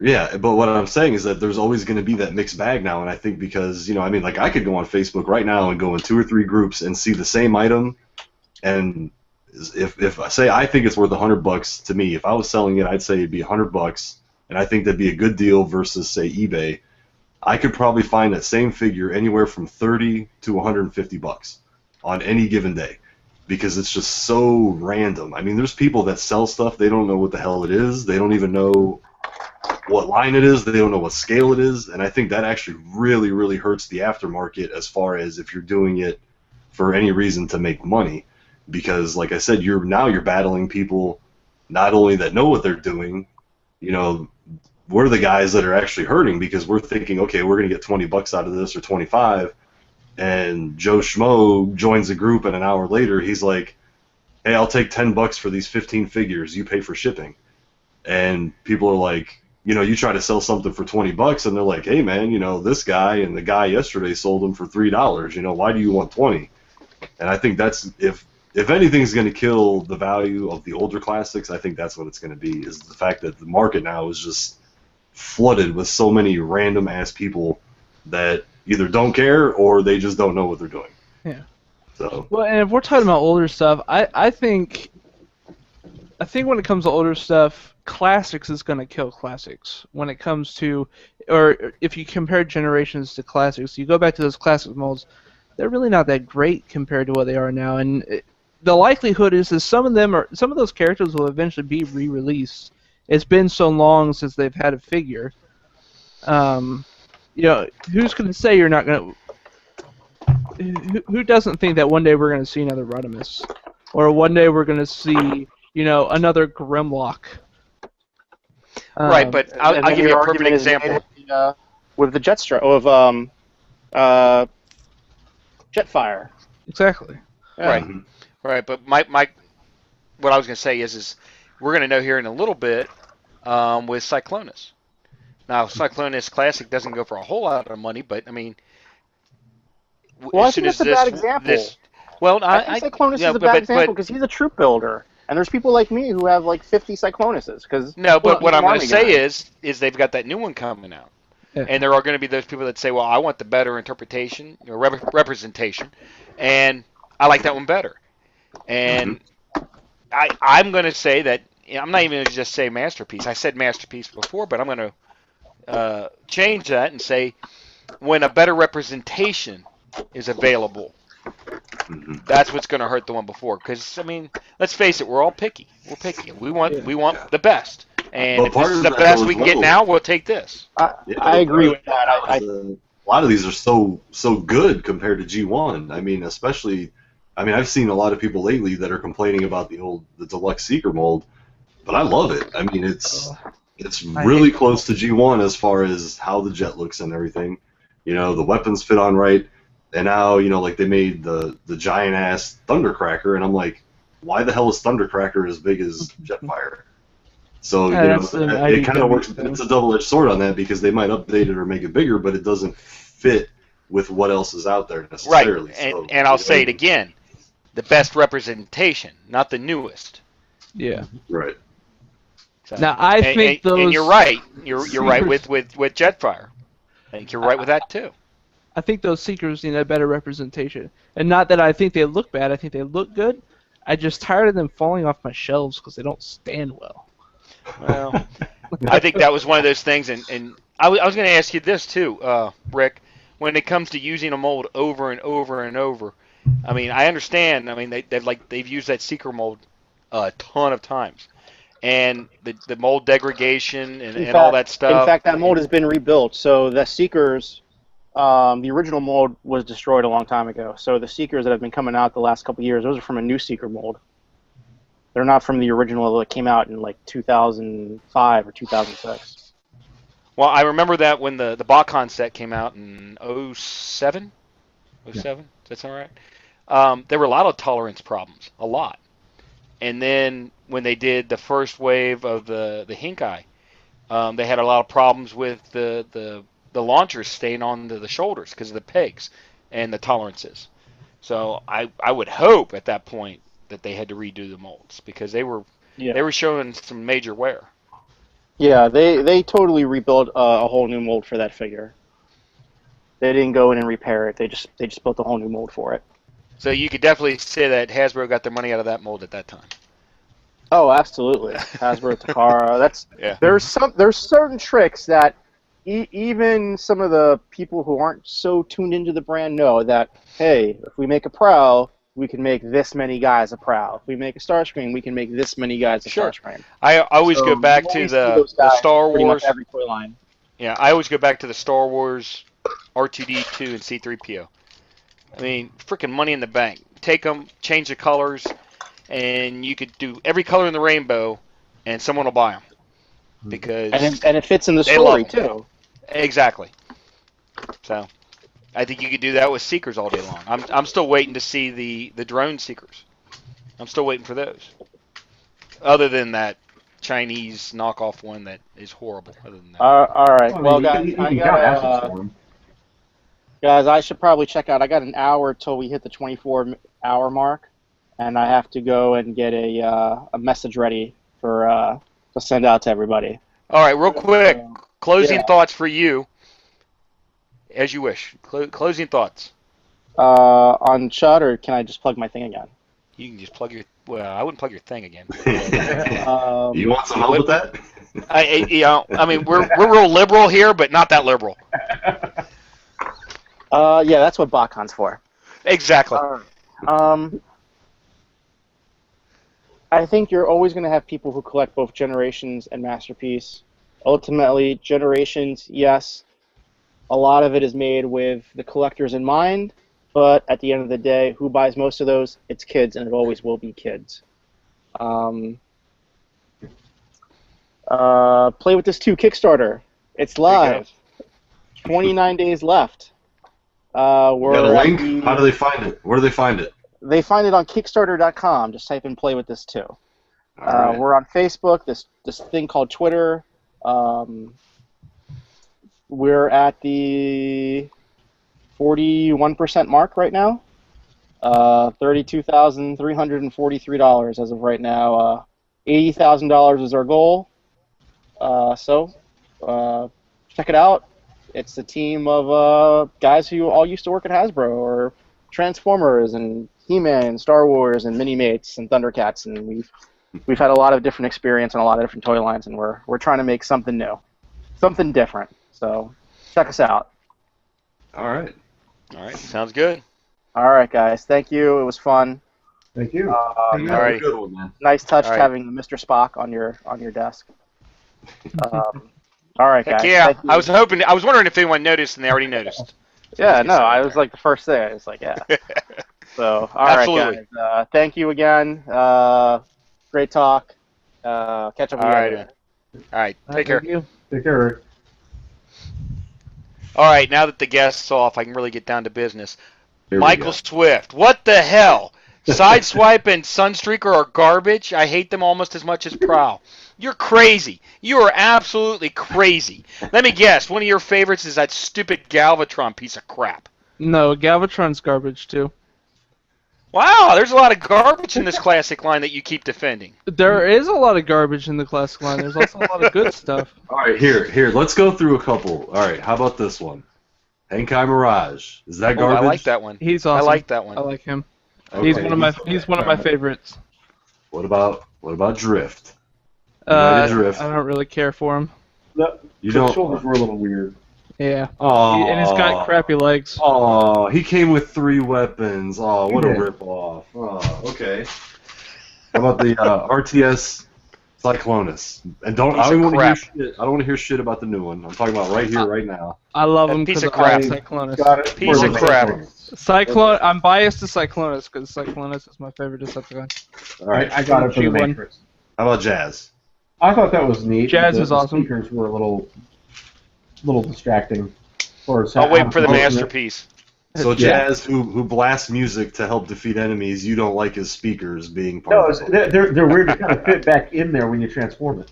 Yeah, but what I'm saying is that there's always going to be that mixed bag now, and I think because, I could go on Facebook right now and go in 2 or 3 groups and see the same item And if I say I think it's worth $100 to me, if I was selling it, I'd say it'd be $100, and I think that'd be a good deal versus say eBay. I could probably find that same figure anywhere from $30 to $150 on any given day, because it's just so random. I mean, there's people that sell stuff, they don't know what the hell it is, they don't even know what line it is, they don't know what scale it is, and I think that actually really, really hurts the aftermarket as far as if you're doing it for any reason to make money, because like I said, you're battling people not only that know what they're doing, you know, we're the guys that are actually hurting, because we're thinking, okay, we're going to get $20 out of this or 25, and Joe Schmo joins the group, and an hour later he's like, hey, I'll take $10 for these 15 figures, you pay for shipping. And people are like, you know, you try to sell something for $20, and they're like, hey man, you know, this guy and the guy yesterday sold them for $3, you know, why do you want 20? And I think that's, if anything's going to kill the value of the older classics, I think that's what it's going to be, is the fact that the market now is just flooded with so many random ass people that either don't care or they just don't know what they're doing. Yeah. So. Well, and if we're talking about older stuff, I think when it comes to older stuff, classics is going to kill classics. When it comes to, or if you compare generations to classics, you go back to those classic molds, they're really not that great compared to what they are now. And the likelihood is some of those characters will eventually be re-released. It's been so long since they've had a figure. You know, who's going to say you're not going to? Who doesn't think that one day we're going to see another Rodimus, or one day we're going to see, you know, another Grimlock? Right, but I'll give you a perfect example with the Jetfire. Exactly. Yeah. Right, right. But my what I was going to say is we're going to know here in a little bit with Cyclonus. Now, Cyclonus Classic doesn't go for a whole lot of money, but I mean, well, I think that's a bad example. I think Cyclonus is a bad example because he's a troop builder, and there's people like me who have like 50 Cyclonuses. But what I'm going to say is they've got that new one coming out. Yeah. And there are going to be those people that say, well, I want the better interpretation, or representation, and I like that one better. And I'm going to say that, I'm not even going to just say masterpiece. I said masterpiece before, but I'm going to change that and say when a better representation is available, that's what's going to hurt the one before. Because, I mean, let's face it, we're all picky. We're picky. We want the best. And if this is the best we can get now, we'll take this. I agree with that. A lot of these are so good compared to G1. I mean, especially, I've seen a lot of people lately that are complaining about the deluxe Seeker mold, but I love it. I mean, it's really close to G1 as far as how the jet looks and everything. You know, the weapons fit on right, and now, you know, like they made the giant ass Thundercracker, and I'm like, why the hell is Thundercracker as big as Jetfire? So, you know, it kind of works. It's a double-edged sword on that, because they might update it or make it bigger, but it doesn't fit with what else is out there necessarily. Right, and I'll say it again, the best representation, not the newest. Yeah. Right. So, now, I think those... And you're right. You're right with Jetfire. I think you're right with that, too. I think those Seekers need a better representation. And not that I think they look bad, I think they look good. I'm just tired of them falling off my shelves because they don't stand well. Well, I think that was one of those things, and I was going to ask you this too, Rick. When it comes to using a mold over and over and over, I mean, I understand. I mean, they've used that Seeker mold a ton of times, and the mold degradation and all that stuff. In fact, that mold has been rebuilt. So the Seekers, the original mold was destroyed a long time ago. So the Seekers that have been coming out the last couple of years, those are from a new Seeker mold. They're not from the original that came out in like 2005 or 2006. Well, I remember that when the Bacon set came out in 07? 07? Yeah. Does that sound right? There were a lot of tolerance problems, a lot. And then when they did the first wave of the Hinkai, they had a lot of problems with the launchers staying on the shoulders because of the pegs and the tolerances. So I would hope at that point that they had to redo the molds because they were showing some major wear. Yeah, they totally rebuilt a whole new mold for that figure. They didn't go in and repair it. They just built a whole new mold for it. So you could definitely say that Hasbro got their money out of that mold at that time. Oh, absolutely. Hasbro, Takara. That's Yeah. There's certain tricks that even some of the people who aren't so tuned into the brand know that, hey, if we make a Prowl, we can make this many guys a Prowl. If we make a Starscream, we can make this many guys a Starscream. I always go back to the Star pretty much Wars. every toy line. Yeah, I always go back to the Star Wars R2-D2 and C-3PO. I mean, freaking money in the bank. Take them, change the colors, and you could do every color in the rainbow, and someone will buy them. Because and it fits in the story, too. Exactly. So, I think you could do that with Seekers all day long. I'm still waiting to see the drone Seekers. I'm still waiting for those. Other than that Chinese knockoff one that is horrible. Other than that. All right. Well, guys, I should probably check out. I got an hour till we hit the 24-hour mark, and I have to go and get a message ready for to send out to everybody. All right, real quick, closing thoughts for you, as you wish. Closing thoughts. On CHUG, or can I just plug my thing again? You can just plug your. Well, I wouldn't plug your thing again. You want some help with that? I mean, we're real liberal here, but not that liberal. Yeah, that's what BotCon's for. Exactly. I think you're always going to have people who collect both Generations and Masterpiece. Ultimately, Generations, yes, a lot of it is made with the collectors in mind, but at the end of the day, who buys most of those? It's kids, and it always will be kids. Play with This 2 Kickstarter. It's live. 29 days left. We're got a link? How do they find it? Where do they find it? They find it on Kickstarter.com. Just type in "Play with This 2." Right. We're on Facebook. This thing called Twitter. We're at the 41% mark right now. $32,343 as of right now. $80,000 is our goal. So check it out. It's a team of guys who all used to work at Hasbro or Transformers and He-Man and Star Wars and Mini-Mates and Thundercats, and we've had a lot of different experience and a lot of different toy lines, and we're trying to make something new, something different. So check us out. All right. Sounds good. All right, guys. Thank you. It was fun. Thank you. All right. Good one, man. Nice touch All right. having Mr. Spock on your desk. All right, guys. Heck yeah. Thank you. I was wondering if anyone noticed, and they already noticed. Yeah, no, I was like the first thing. I was like, yeah. So, all right, Absolutely. guys. Thank you again. Great talk. Catch up with you guys later. All right. Take care. Thank you. Take care, Rick. All right. Now that the guest's off, I can really get down to business. Here we Michael go. Swift. What the hell? Sideswipe and Sunstreaker are garbage. I hate them almost as much as Prowl. You're crazy. You are absolutely crazy. Let me guess. One of your favorites is that stupid Galvatron piece of crap. No, Galvatron's garbage too. Wow, there's a lot of garbage in this classic line that you keep defending. There is a lot of garbage in the classic line. There's also a lot of good stuff. All right, here. Let's go through a couple. All right, how about this one? Henkai Mirage. Is that Oh, garbage? I like that one. He's awesome. I like that one. I like him. Okay. He's one of my favorites. What about Drift? United Drift. I don't really care for him. You The don't. shoulders were a little weird. Yeah. Oh. And he's got crappy legs. Oh, he came with 3 weapons. Oh, what a Yeah. ripoff. Oh, okay. How about the RTS Cyclonus? And I don't Piece of want to hear crap. shit. I don't want to hear shit about the new one. I'm talking about right here, right now. I love That him piece because of I crap. like Cyclonus. Got it. Piece For of the crap. Cyclonus. I'm biased to Cyclonus because Cyclonus is my favorite Decepticon. All right. I got it for the G1. Matrix. How about Jazz? I thought that was neat. Jazz The is awesome. Speakers were a little distracting. I'll wait for the masterpiece. So Yeah. Jazz, who blasts music to help defeat enemies, you don't like his speakers being part No, of it. they're weird to kind of fit back in there when you transform it.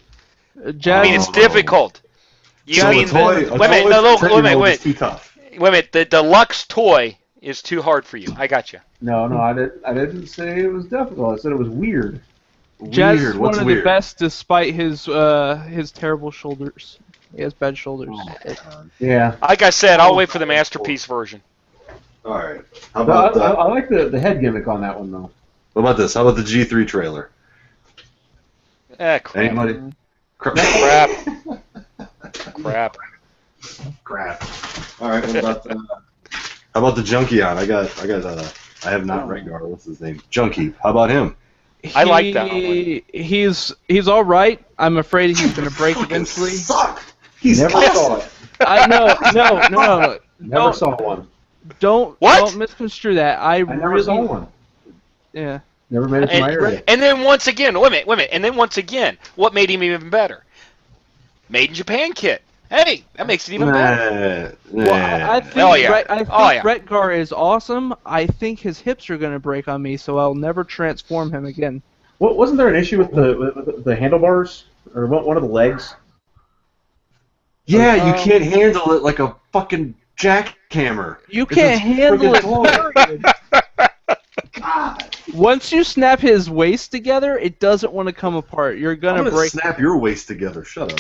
I Jazz. mean, it's difficult. You So mean a toy, wait a minute, no, for 10-year-olds wait, is too tough. wait a minute. The deluxe toy is too hard for you. I got you. No, I didn't say it was difficult. I said it was weird. Jazz Weird. is What's one of weird? the best despite his terrible shoulders. He has bad shoulders. Yeah. Like I said, I'll wait for the masterpiece version. All right. How about I like the head gimmick on that one, though. what about this? How about the G3 trailer? Crap. Anybody? Crap. Crap. Crap. All right. What about how about the Junkie on? I have not Rengar. What's his name? Junkie. How about him? I like that one. He's all right. I'm afraid he's going to break eventually. Suck. He's Never saw it. I no. Never saw one. Don't misconstrue that. I never really saw one. Yeah. Never made it to my area. And then once again, wait a minute. And then once again, what made him even better? Made in Japan kit. Hey, that makes it even better. Well, I think Rengar is awesome. I think his hips are going to break on me, so I'll never transform him again. Wasn't there an issue with the handlebars or one of the legs? Yeah, you can't handle it like a fucking jackhammer. You can't handle it. God. Once you snap his waist together, it doesn't want to come apart. You're I'm gonna break. Snap your waist together. Shut up.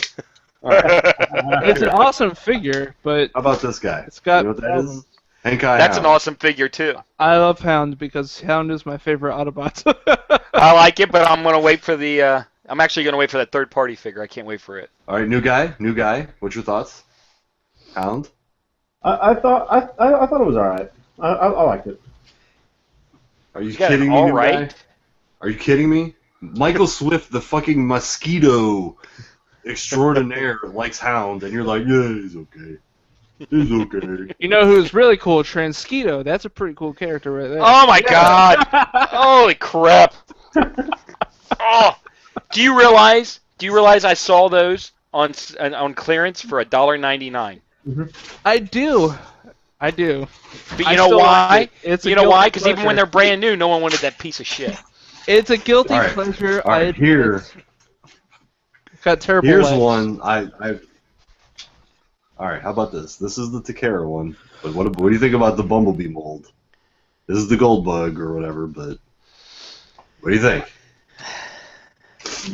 It's an awesome figure, but How about this guy? it's got. You know what that is? Henkai That's Hound. an awesome figure too. I love Hound because Hound is my favorite Autobot. I like it, but I'm gonna wait for the. I'm actually gonna wait for that third-party figure. I can't wait for it. All right, new guy. What's your thoughts? Hound. I thought it was all right. I liked it. Are you got kidding an me, all new right? guy? Are you kidding me? Michael Swift, the fucking mosquito extraordinaire, likes Hound, and you're like, yeah, he's okay. He's okay. You know who's really cool? Transketo. That's a pretty cool character right there. Oh my God! Holy crap! Oh, do you realize I saw those on clearance for $1.99? I do. But you know why? You know why? Because even when they're brand new, no one wanted that piece of shit. It's a guilty All right. pleasure. All right, here. Got terrible Here's legs. one. All right, how about this? This is the Takara one. But what do you think about the Bumblebee mold? This is the Gold Bug or whatever, but what do you think?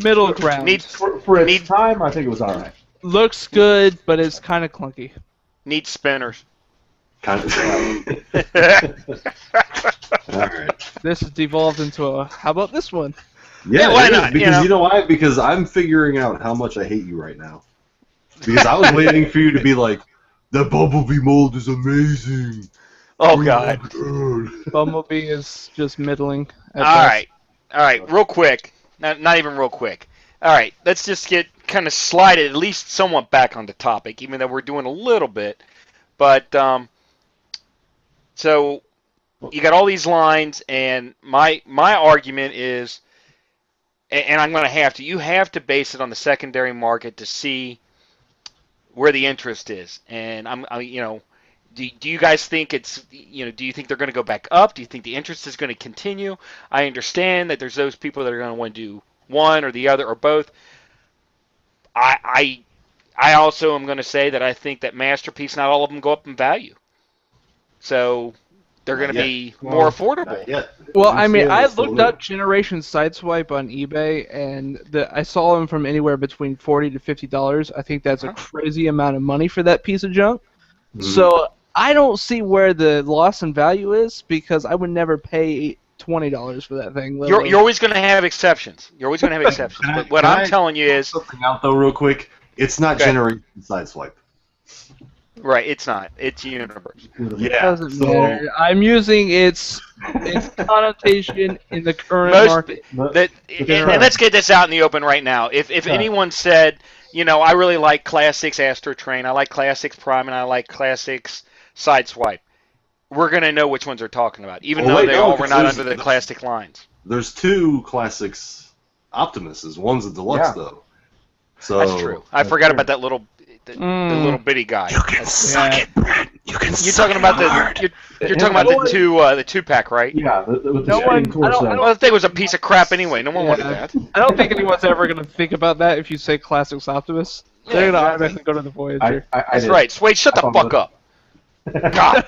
Middle ground. For its time, I think it was all right. Looks good, but it's kind of clunky. Neat spinners. Kind of. All right. This has devolved into a. How about this one? Yeah, why it is, not? because you know why? Because I'm figuring out how much I hate you right now. Because I was waiting for you to be like, the Bumblebee mold is amazing. Oh God. Bumblebee is just middling. All right, real quick. Not even real quick. All right, let's just get kind of slide it at least somewhat back on the topic, even though we're doing a little bit. But so you got all these lines, and my argument is, and I'm going to have to. You have to base it on the secondary market to see where the interest is, and do you guys think do you think they're going to go back up? Do you think the interest is going to continue? I understand that there's those people that are going to want to do one or the other or both. I also am going to say that I think that Masterpiece, not all of them go up in value. So they're going to be more affordable. Well, I mean, I looked up Generation Sideswipe on eBay, and I saw them from anywhere between $40 to $50. I think that's a crazy amount of money for that piece of junk. Mm-hmm. So I don't see where the loss in value is, because I would never pay $20 for that thing. You're always going to have exceptions. But what I'm telling you is something out though, real quick. It's not Generation Sideswipe. Right, it's not. It's Universe. Yeah. It doesn't matter. I'm using its connotation in the current market. And let's get this out in the open right now. If anyone said, I really like Classics Astro Train, I like Classics Prime, and I like Classics Sideswipe, we're going to know which ones they're talking about, even though they all were not under the Classic lines. There's two Classics Optimuses. One's a deluxe, though. So that's true. I forgot about that little little bitty guy. You can suck it, Brent. You can You're talking about you're talking about the two pack, right? Yeah. I don't think it was a piece of crap anyway. No one wanted that. I don't think anyone's ever going to think about that if you say Classics Optimus. They're going to automatically go to the Voyager. That's right. Swade, shut the fuck up. God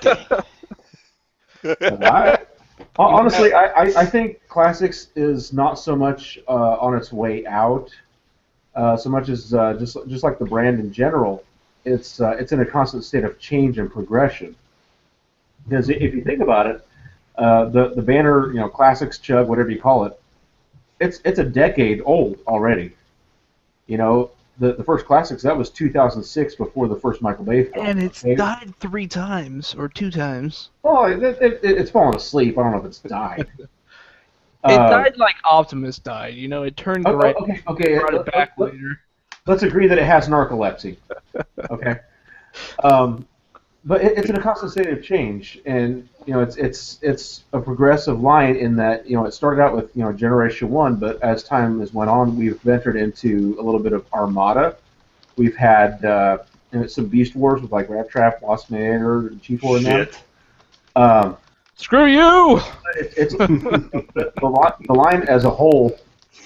damn. Honestly, I think Classics is not so much on its way out, so much as just like the brand in general. It's in a constant state of change and progression. Because if you think about it, the banner, classics, chug, whatever you call it, it's a decade old already. The first classics, that was 2006 before the first Michael Bay film. And it's died 3 times or 2 times. Well, it's fallen asleep. I don't know if it's died. It died like Optimus died. It turned gray. Okay. Brought it back later. Let's agree that it has narcolepsy. Okay. But it's in a constant state of change, and it's a progressive line in that it started out with Generation 1, but as time has went on, we've ventured into a little bit of Armada. We've had some Beast Wars with like Rat Trap, Waspinator, and Chief War now. Screw you! It's the line as a whole.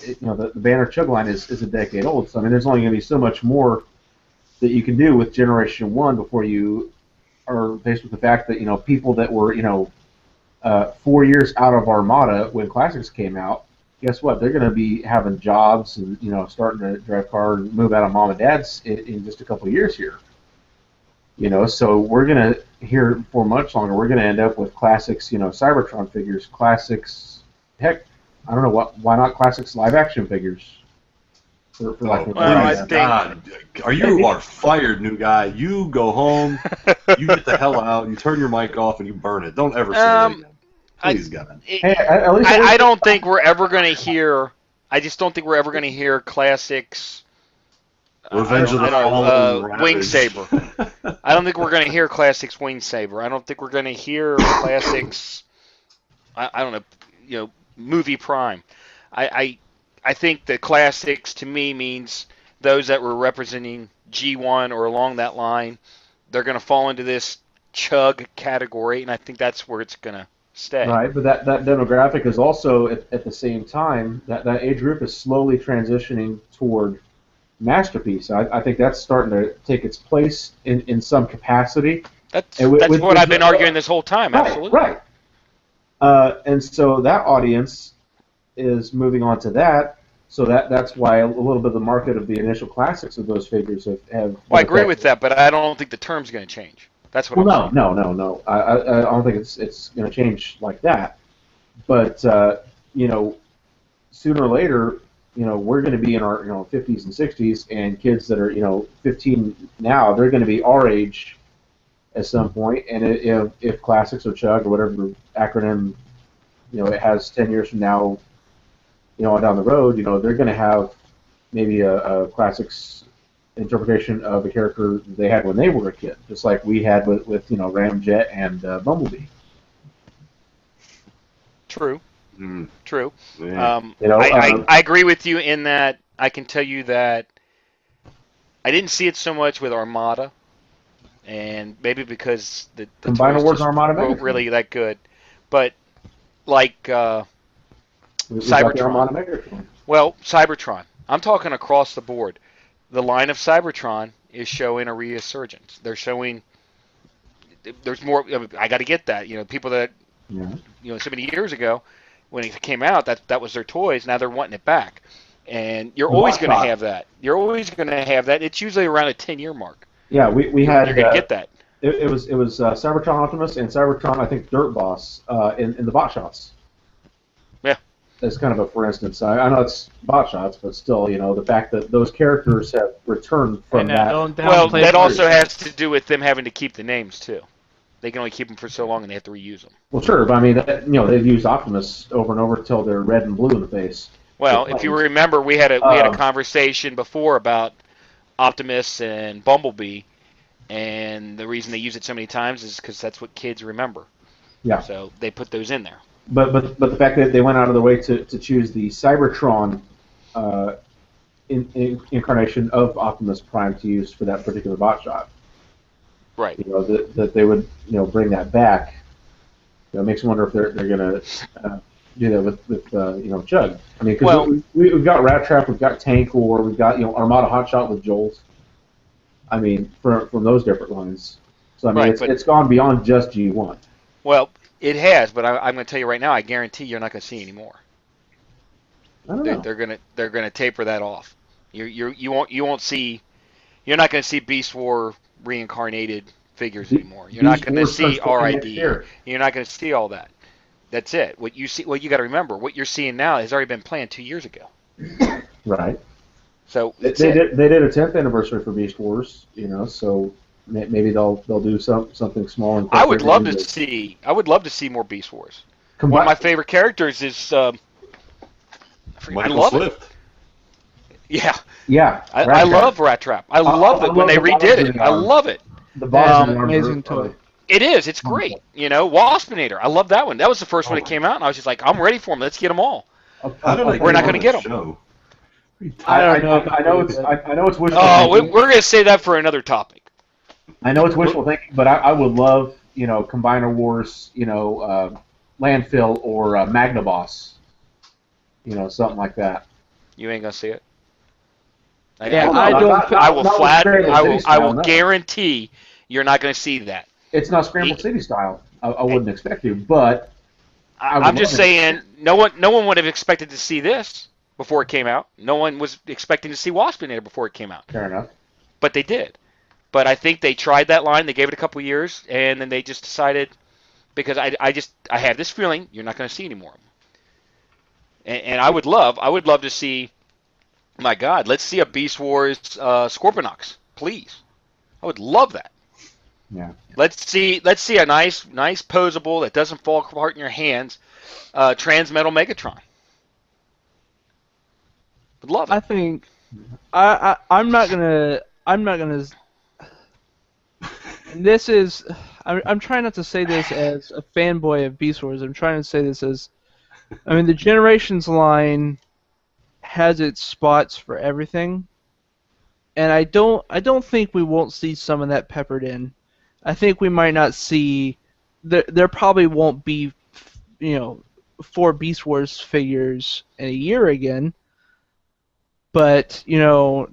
The Banner Chug line is a decade old, so there's only going to be so much more that you can do with Generation 1 before you are faced with the fact that people that were 4 years out of Armada when Classics came out, guess what? They're going to be having jobs and starting to drive cars and move out of mom and dad's in just a couple of years here. So we're going to hear for much longer. We're going to end up with Classics, Cybertron figures, Classics. Heck, I don't know why not Classics live action figures. I think you are fired, new guy. You go home, you get the hell out, you turn your mic off, and you burn it. Don't ever say that again. Please, God. I don't think we're ever going to hear. I just don't think we're ever going to hear Classics. Revenge of the Fallen, Wing Saber. I don't think we're going to hear Classics Wing Saber. I don't think we're going to hear Classics. I don't know. Movie Prime. I think the Classics, to me, means those that were representing G1 or along that line. They're going to fall into this chug category, and I think that's where it's going to stay. Right, but that demographic is also, at the same time, that age group is slowly transitioning toward Masterpiece. I think that's starting to take its place in some capacity. That's what I've been arguing this whole time, absolutely. Right. And so that audience is moving on to that, so that's why a little bit of the market of the initial classics of those figures have. Well, I agree with that, but I don't think the term's going to change. That's what I'm saying. No. I don't think it's going to change like that. But sooner or later, we're going to be in our 50s and 60s, and kids that are 15 now, they're going to be our age at some point, and if Classics or Chug or whatever acronym it has 10 years from now, down the road, they're going to have maybe a Classics interpretation of a character they had when they were a kid, just like we had with Ramjet and Bumblebee. True. True. Yeah. I agree with you in that I can tell you that I didn't see it so much with Armada, and maybe because the Combined Awards Armada weren't really that good, but like Cybertron. Well, Cybertron. I'm talking across the board. The line of Cybertron is showing a resurgence. They're showing there's more. I got to get that. People that so many years ago when it came out, that was their toys. Now they're wanting it back, and you're always going to have that. You're always going to have that. It's usually around a 10-year mark. Yeah, we had. You're going to get that. It was Cybertron Optimus and Cybertron, I think, Dirt Boss in the bot shots. Yeah. As kind of a for instance. I know it's bot shots, but still, the fact that those characters have returned from that. Well, that also has to do with them having to keep the names too. They can only keep them for so long, and they have to reuse them. Well, sure, but they've used Optimus over and over until they're red and blue in the face. Well, if you remember, we had a conversation before about Optimus and Bumblebee, and the reason they use it so many times is because that's what kids remember. Yeah. So they put those in there. But the fact that they went out of their way to choose the Cybertron incarnation of Optimus Prime to use for that particular bot shot. Right. That they would bring that back. It makes me wonder if they're going to do that with Chug. Because we've got Rat Trap, we've got Tank War, we've got Armada Hotshot with Jolt. From those different lines. So it's gone beyond just G1. Well, it has, but I'm going to tell you right now, I guarantee you're not going to see any more. I don't know. They're going to taper that off. You won't see. You're not going to see Beast War reincarnated figures anymore. You're not going to see RID. You're not going to see all that. That's it. What you got to remember, what you're seeing now has already been planned 2 years ago. Right. So they did a 10th anniversary for Beast Wars, so maybe they'll do something small. And I would love to see more Beast Wars. One of my favorite characters is Michael Swift. Yeah. Yeah. I love Rat Trap. I love it when they redid it. I love it. The boss is amazing toy. It is. It's great. Waspinator. I love that one. That was the first one that came out, and I was just like, I'm ready for them. Let's get them all. We're not going to get them. I don't know. I know it's wishful thinking. We're going to say that for another topic. I know it's wishful thinking, but I would love, Combiner Wars, Landfill or Magnaboss. Something like that. You ain't going to see it? I will guarantee you're not going to see that. It's not Scramble City style. I wouldn't expect to, but I'm just saying no one would have expected to see this before it came out. No one was expecting to see Waspinator before it came out. Fair enough. But they did. But I think they tried that line. They gave it a couple years, and then they just decided, because I have this feeling you're not going to see anymore. And I would love to see. My God, let's see a Beast Wars Scorponok, please. I would love that. Yeah. Let's see a nice posable that doesn't fall apart in your hands. Transmetal Megatron. Would love it. I think I'm not gonna. This is. I'm trying not to say this as a fanboy of Beast Wars. I'm trying to say this as. The Generations line has its spots for everything, and I don't think we won't see some of that peppered in. I think we might not see. There probably won't be, 4 Beast Wars figures in a year again. But 2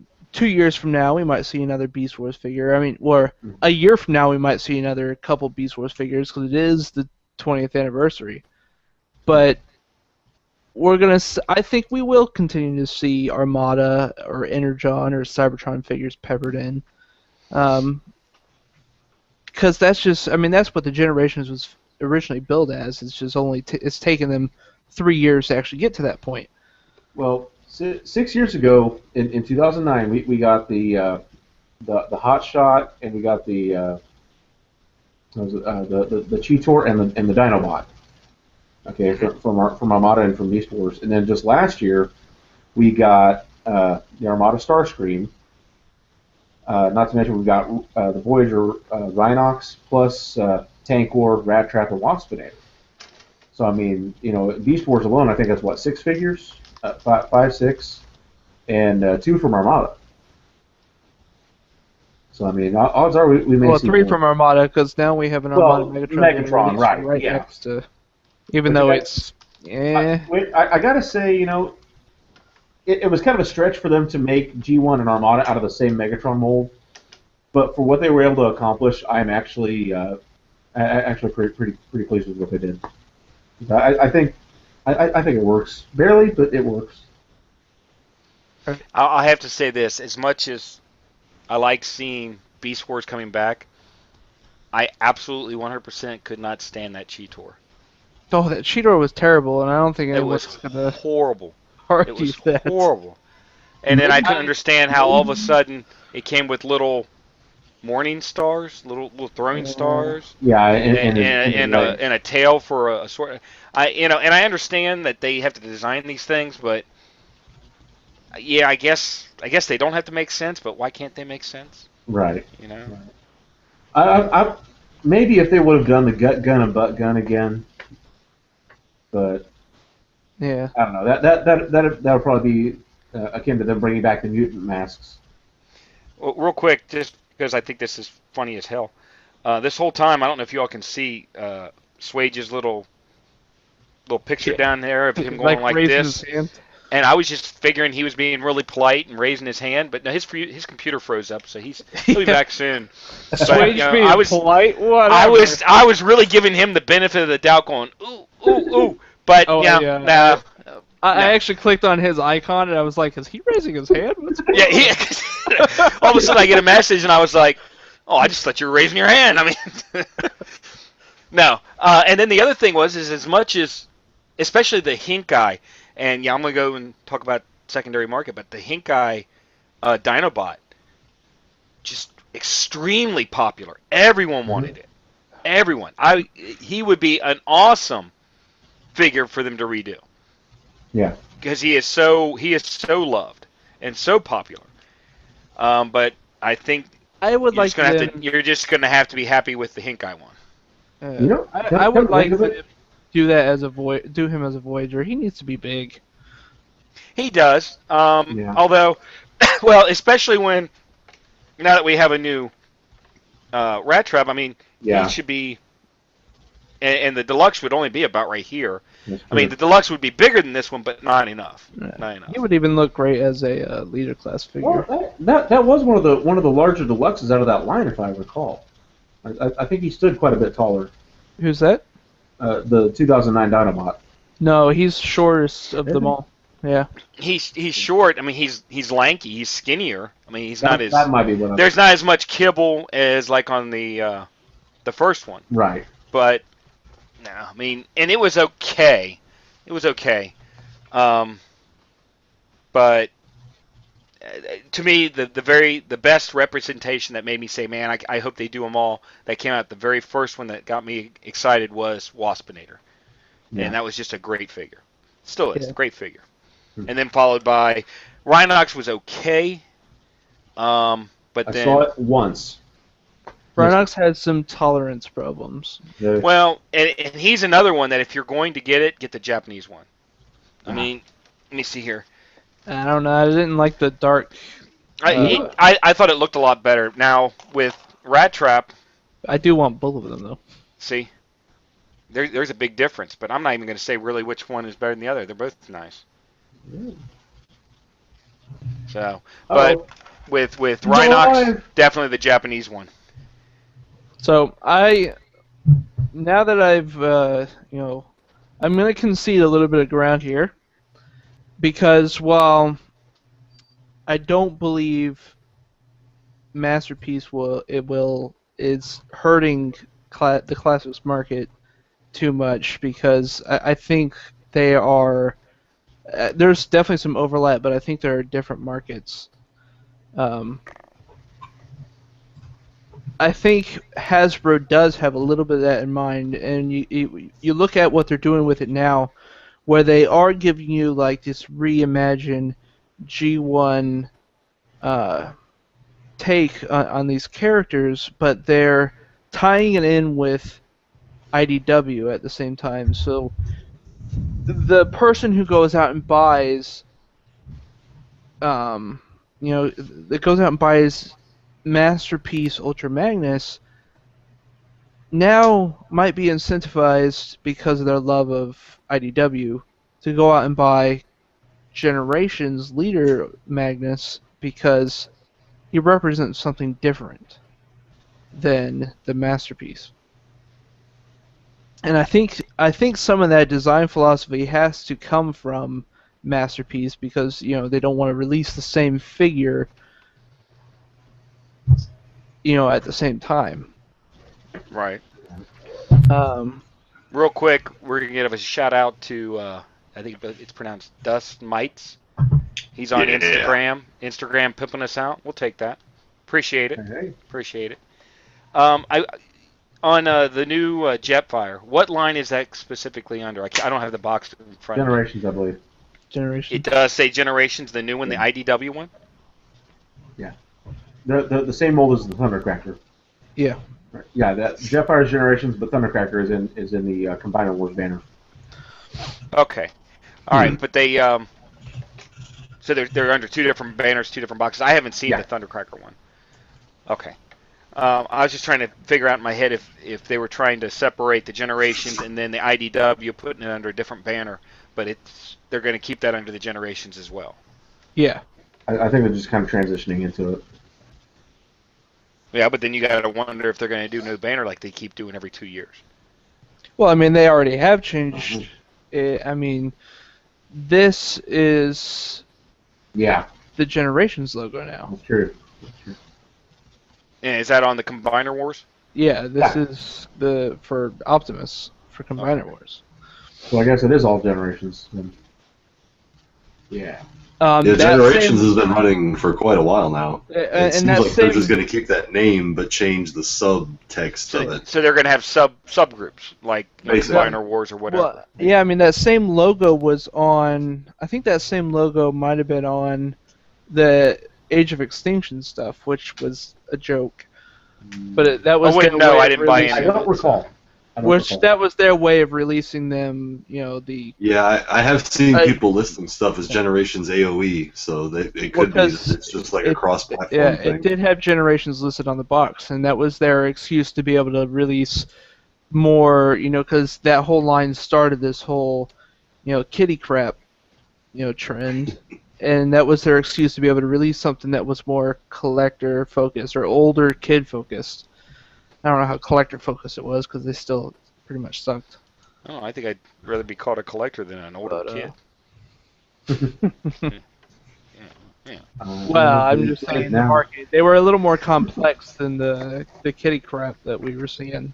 years from now we might see another Beast Wars figure. Or a year from now we might see another couple Beast Wars figures because it is the 20th anniversary. But I think we will continue to see Armada or Energon or Cybertron figures peppered in. Because that's just, that's what the Generations was originally built as. It's just it's taken them 3 years to actually get to that point. Well, 6 years ago, in 2009, we got the Hot Shot, and we got the Cheetor and the Dinobot. Okay, from Armada and from Beast Wars, and then just last year, we got the Armada Starscream. Not to mention we got the Voyager Rhinox plus Tank War, Rat Trap, and Waspinator. So Beast Wars alone, I think that's what, 6 figures, 5, 6, and 2 from Armada. So odds are we may see 3 more. from Armada because now we have an Armada Megatron right next to. Even though it's, I gotta say, it was kind of a stretch for them to make G1 and Armada out of the same Megatron mold, but for what they were able to accomplish, I'm actually pretty pleased with what they did. I think it works barely, but it works. I have to say this: as much as I like seeing Beast Wars coming back, I absolutely 100% could not stand that Cheetor. Oh, that Cheetor was terrible, and I don't think it was horrible. Argue it was that. horrible. And then I couldn't understand how all of a sudden it came with little morning stars, little throwing stars. Yeah, and a tail for a sword. And I understand that they have to design these things, but yeah, I guess they don't have to make sense. But why can't they make sense? Right. Right. Maybe if they would have done the gut gun and butt gun again. But yeah, I don't know. That'll probably be akin to them bringing back the mutant masks. Well, real quick, just because I think this is funny as hell. This whole time, I don't know if you all can see Swage's little picture down there of him going like this. His hand. And I was just figuring he was being really polite and raising his hand, but no, his computer froze up, so he'll be back soon. Swage being polite? Whatever. I was really giving him the benefit of the doubt, going ooh ooh ooh, but nah. I actually clicked on his icon and I was like, is he raising his hand? What's going on? Yeah, all of a sudden I get a message and I was like, Oh, I just thought you were raising your hand. I mean, no. And then the other thing was, is as much as, especially the Hinkai, and yeah, I'm going to go and talk about secondary market, but the Hinkai Dinobot, just extremely popular. Everyone wanted it. Everyone. He would be an awesome figure for them to redo. Yeah. Because he is so loved and so popular. But I think I would like you're just going to have to be happy with the Hinkai one. I would like to do that as do him as a Voyager. He needs to be big. He does. Although, well, especially now that we have a new Rat Trap, I mean, he should be, and the Deluxe would only be about right here. I mean, the Deluxe would be bigger than this one, but not enough. Not enough. He would even look great as a leader class figure. Well, that was one of the larger Deluxes out of that line, if I recall. I think he stood quite a bit taller. Who's that? The 2009 Dinobot. No, he's shortest of them all. Yeah. He's short. I mean, he's lanky. He's skinnier. I mean, he's not as. That might be what. There's not as much kibble as like on the first one. Right. But no, I mean, and it was okay. It was okay. But to me, the best representation that made me say, man, I hope they do them all. That came out the very first one that got me excited was Waspinator, and that was just a great figure. Still is a great figure. And then followed by Rhinox was okay, but I then saw it once. Rhinox has some tolerance problems. Yeah. Well, and he's another one that if you're going to get it, get the Japanese one. I mean, let me see here. I don't know. I didn't like the dark. I thought it looked a lot better. Now with Rat Trap, I do want both of them though. See, there's a big difference, but I'm not even going to say really which one is better than the other. They're both nice. So, but with Rhinox, definitely the Japanese one. So now that I've I'm going to concede a little bit of ground here, because while I don't believe Masterpiece is hurting the classics market too much, because I think they are. There's definitely some overlap, but I think there are different markets. I think Hasbro does have a little bit of that in mind, and you look at what they're doing with it now, where they are giving you like this reimagined G1 take on these characters, but they're tying it in with IDW at the same time. So the person who goes out and buys, that goes out and buys Masterpiece Ultra Magnus, now might be incentivized because of their love of IDW to go out and buy Generations Leader Magnus, because he represents something different than the Masterpiece. And I think some of that design philosophy has to come from Masterpiece, because they don't want to release the same figure at the same time. Right. Real quick, we're gonna give a shout out to I think it's pronounced Dust Mites. He's on Instagram pimping us out. We'll take that. Appreciate it. Hey. Appreciate it. On the new Jetfire, what line is that specifically under? I don't have the box in front Generations, of me. I believe. Generations. It does say Generations, the new one, the IDW one? Yeah. The same mold as the Thundercracker. Yeah. Right. Yeah, that Jetfire's Generations, but Thundercracker is in the Combiner Wars banner. Okay. All right, but they so they're under two different banners, two different boxes. I haven't seen the Thundercracker one. Okay. I was just trying to figure out in my head if they were trying to separate the Generations and then the IDW, putting it under a different banner, but they're going to keep that under the Generations as well. Yeah. I think they're just kind of transitioning into it. Yeah, but then you got to wonder if they're going to do a new banner like they keep doing every 2 years. Well, I mean, they already have changed. I mean, this is the Generations logo now. That's true. And is that on the Combiner Wars? Yeah, this is for Optimus for Combiner Wars. So I guess it is all generations. Then. Yeah. Generations has been running for quite a while now. It seems like they're just going to keep that name, but change the subtext of it. So they're going to have subgroups, like Combiner Wars or whatever. Well, yeah, I mean, that same logo was on... I think that same logo might have been on the Age of Extinction stuff, which was a joke. But that was I didn't buy into it. I don't recall. That was their way of releasing them, Yeah, I have seen people listing stuff as Generations AOE, so it could be it's just like a cross-platform thing. Yeah, it did have Generations listed on the box, and that was their excuse to be able to release more, because that whole line started this whole, kitty crap, trend, and that was their excuse to be able to release something that was more collector-focused or older kid-focused. I don't know how collector-focused it was, because they still pretty much sucked. Oh, I think I'd rather be called a collector than an older kid. Yeah. Well, I'm just saying the market. They were a little more complex than the kitty crap that we were seeing.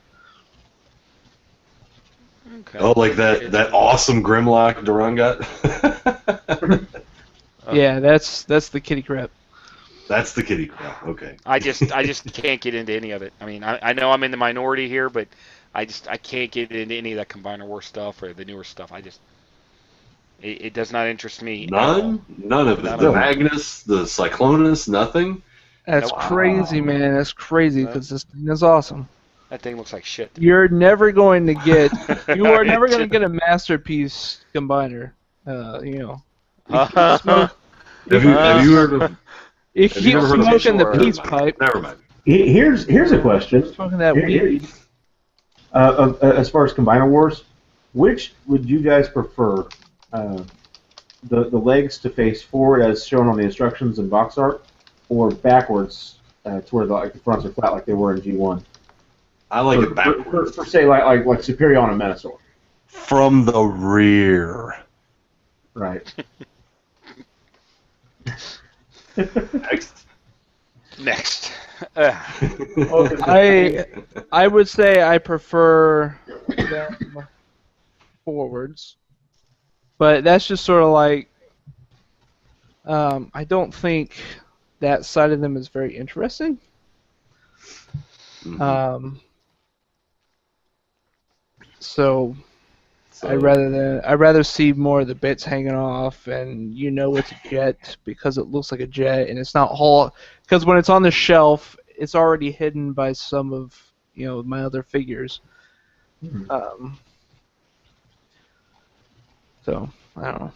Okay. Oh, like that awesome Grimlock Duran got? Yeah, that's the kitty crap. That's the kitty crap. Okay. I just can't get into any of it. I mean, I know I'm in the minority here, but I can't get into any of that Combiner War stuff or the newer stuff. It does not interest me. None of it. The Magnus, the Cyclonus, nothing. That's crazy, man. That's crazy because this thing is awesome. That thing looks like shit. You're never going to get. You are never going to get a masterpiece combiner. Have you heard of? You keep smoking the peace pipe. Never mind. Here's a question. Smoking that weed. As far as Combiner Wars, which would you guys prefer? The legs to face forward as shown on the instructions and box art, or backwards to where the fronts are flat like they were in G1? I like it backwards. For say like Superion and Menasor. From the rear. Right. Next. I would say I prefer them forwards, but that's just sort of like I don't think that side of them is very interesting. So I'd rather see more of the bits hanging off, and it's a jet because it looks like a jet, and it's not whole. Because when it's on the shelf, it's already hidden by some of my other figures. So I don't know.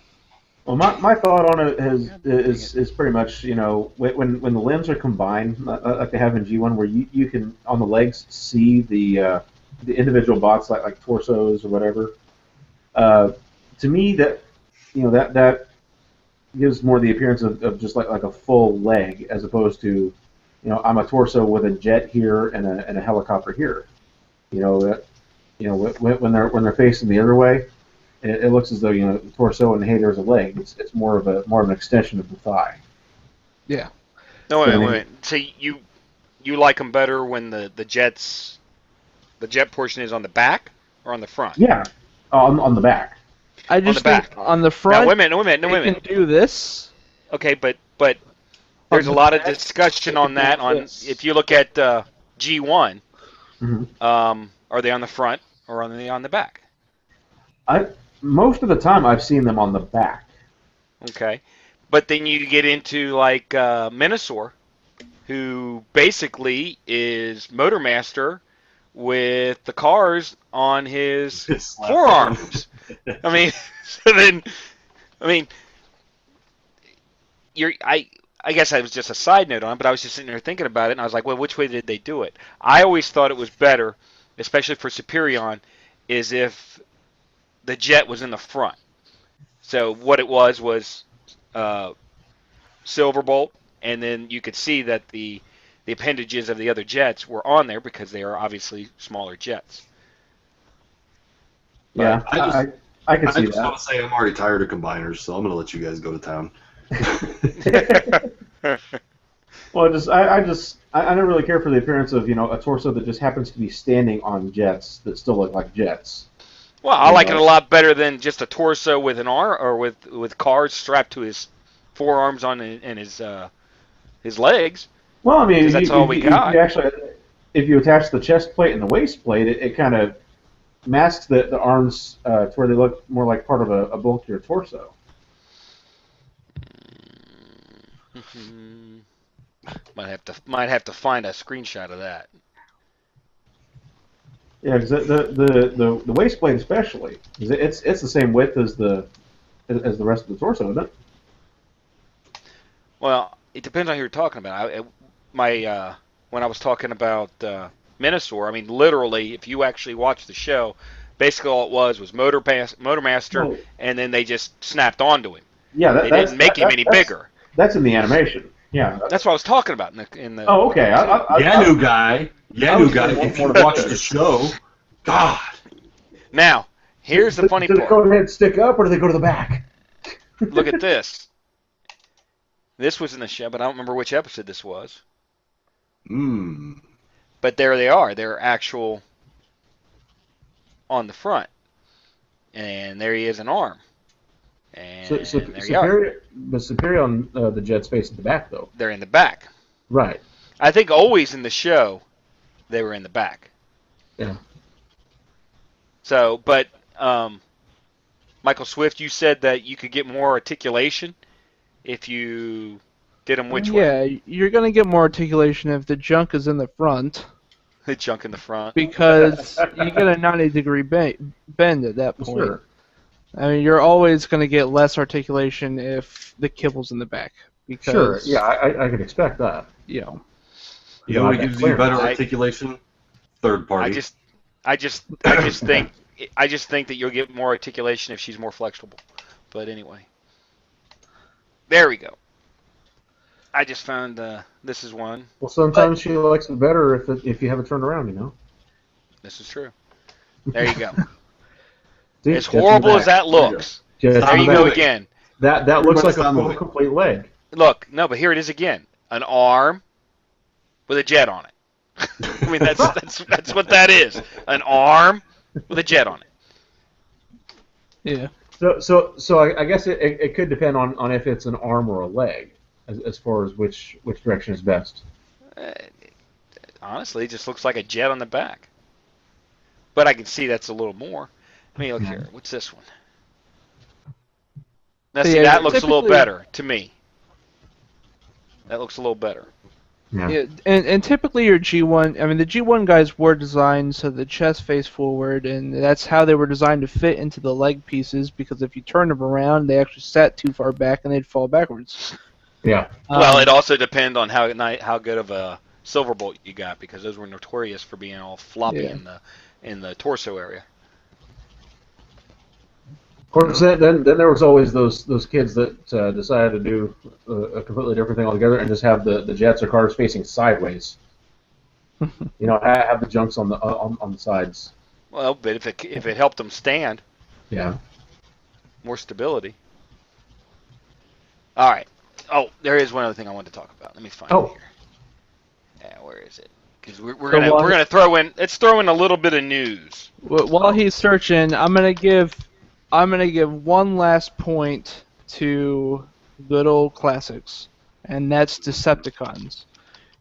Well, my thought on it is pretty much when the limbs are combined like they have in G1, where you can on the legs see the individual bots like torsos or whatever. To me, that gives more the appearance of just like a full leg, as opposed to I'm a torso with a jet here and a helicopter here. When they're facing the other way, it looks as though the torso and hey, there's a leg. It's more of an extension of the thigh. Yeah. No, wait. So you like them better when the jet portion is on the back or on the front? Yeah. On the back. I just think on the front. Now, wait a minute. They can do this. Okay, but there's a lot of discussion on that. If you look at G1, are they on the front or are they on the back? Most of the time, I've seen them on the back. Okay, but then you get into like Menasor, who basically is Motormaster with the cars on his forearms. I guess I was just a side note on it, but I was just sitting there thinking about it, and I was like, well, which way did they do it? I always thought it was better, especially for Superion, is if the jet was in the front. So what it was Silverbolt, and then you could see that the appendages of the other jets were on there because they are obviously smaller jets. Yeah, I can see that. I just want to say I'm already tired of combiners, so I'm going to let you guys go to town. Well, I never really care for the appearance of a torso that just happens to be standing on jets that still look like jets. Well, I like it a lot better than just a torso with an arm or with cars strapped to his forearms and his legs. Well, I mean, that's all we got. If you attach the chest plate and the waist plate, it kind of masks the arms to where they look more like part of a bulkier torso. Might have to find a screenshot of that. Yeah, because the waist plate especially, it's the same width as the rest of the torso, isn't it? Well, it depends on who you're talking about. When I was talking about Minosaur, I mean, literally, if you actually watch the show, basically all it was Motormaster, and then they just snapped onto him. Yeah, they didn't make him any bigger. That's in the animation. Yeah, that's what I was talking about in the. Oh, okay. Yanu guy. If you watch the show, God. Now, here's the funny part. Do they go ahead and stick up, or do they go to the back? Look at this. This was in the show, but I don't remember which episode this was. But there they are. They're actual on the front, and there he is, an arm. And Superior on the jet's face at the back, though. They're in the back. Right. I think always in the show, they were in the back. Yeah. So, but Michael Swift, you said that you could get more articulation if you did them which way? Yeah, you're going to get more articulation if the junk is in the front. The junk in the front. Because you get a 90-degree bend at that point. Sure. I mean, you're always going to get less articulation if the kibble's in the back. Because, sure. Yeah, I could expect that. You know what gives you better articulation? Third party. I just think that you'll get more articulation if she's more flexible. But anyway, there we go. I just found this is one. Well, sometimes she likes it better if you have it turned around, This is true. There you go. As horrible as that looks, there you go again. That looks like a full complete leg. Look, no, but here it is again. An arm with a jet on it. I mean, that's what that is. An arm with a jet on Yeah. it. So I guess it could depend on if it's an arm or a leg, as far as which direction is best. Honestly, it just looks like a jet on the back. But I can see that's a little more. Let me look here. What's this one? Now, see, that looks a little better to me. That looks a little better. Yeah, and typically your G1, I mean, the G1 guys were designed so the chest faced forward, and that's how they were designed to fit into the leg pieces, because if you turned them around, they actually sat too far back and they'd fall backwards. Yeah. Well, it also depends on how good of a Silverbolt you got, because those were notorious for being all floppy in the torso area. Of course, then there was always those kids that decided to do a completely different thing altogether and just have the jets or cars facing sideways. Have the junks on the sides. Well, but if it helped them stand, yeah, more stability. All right. Oh, there is one other thing I wanted to talk about. Let me find it here. Yeah, where is it? Because we're gonna throw in. Let's throw in a little bit of news. While he's searching, I'm gonna give one last point to good old classics, and that's Decepticons.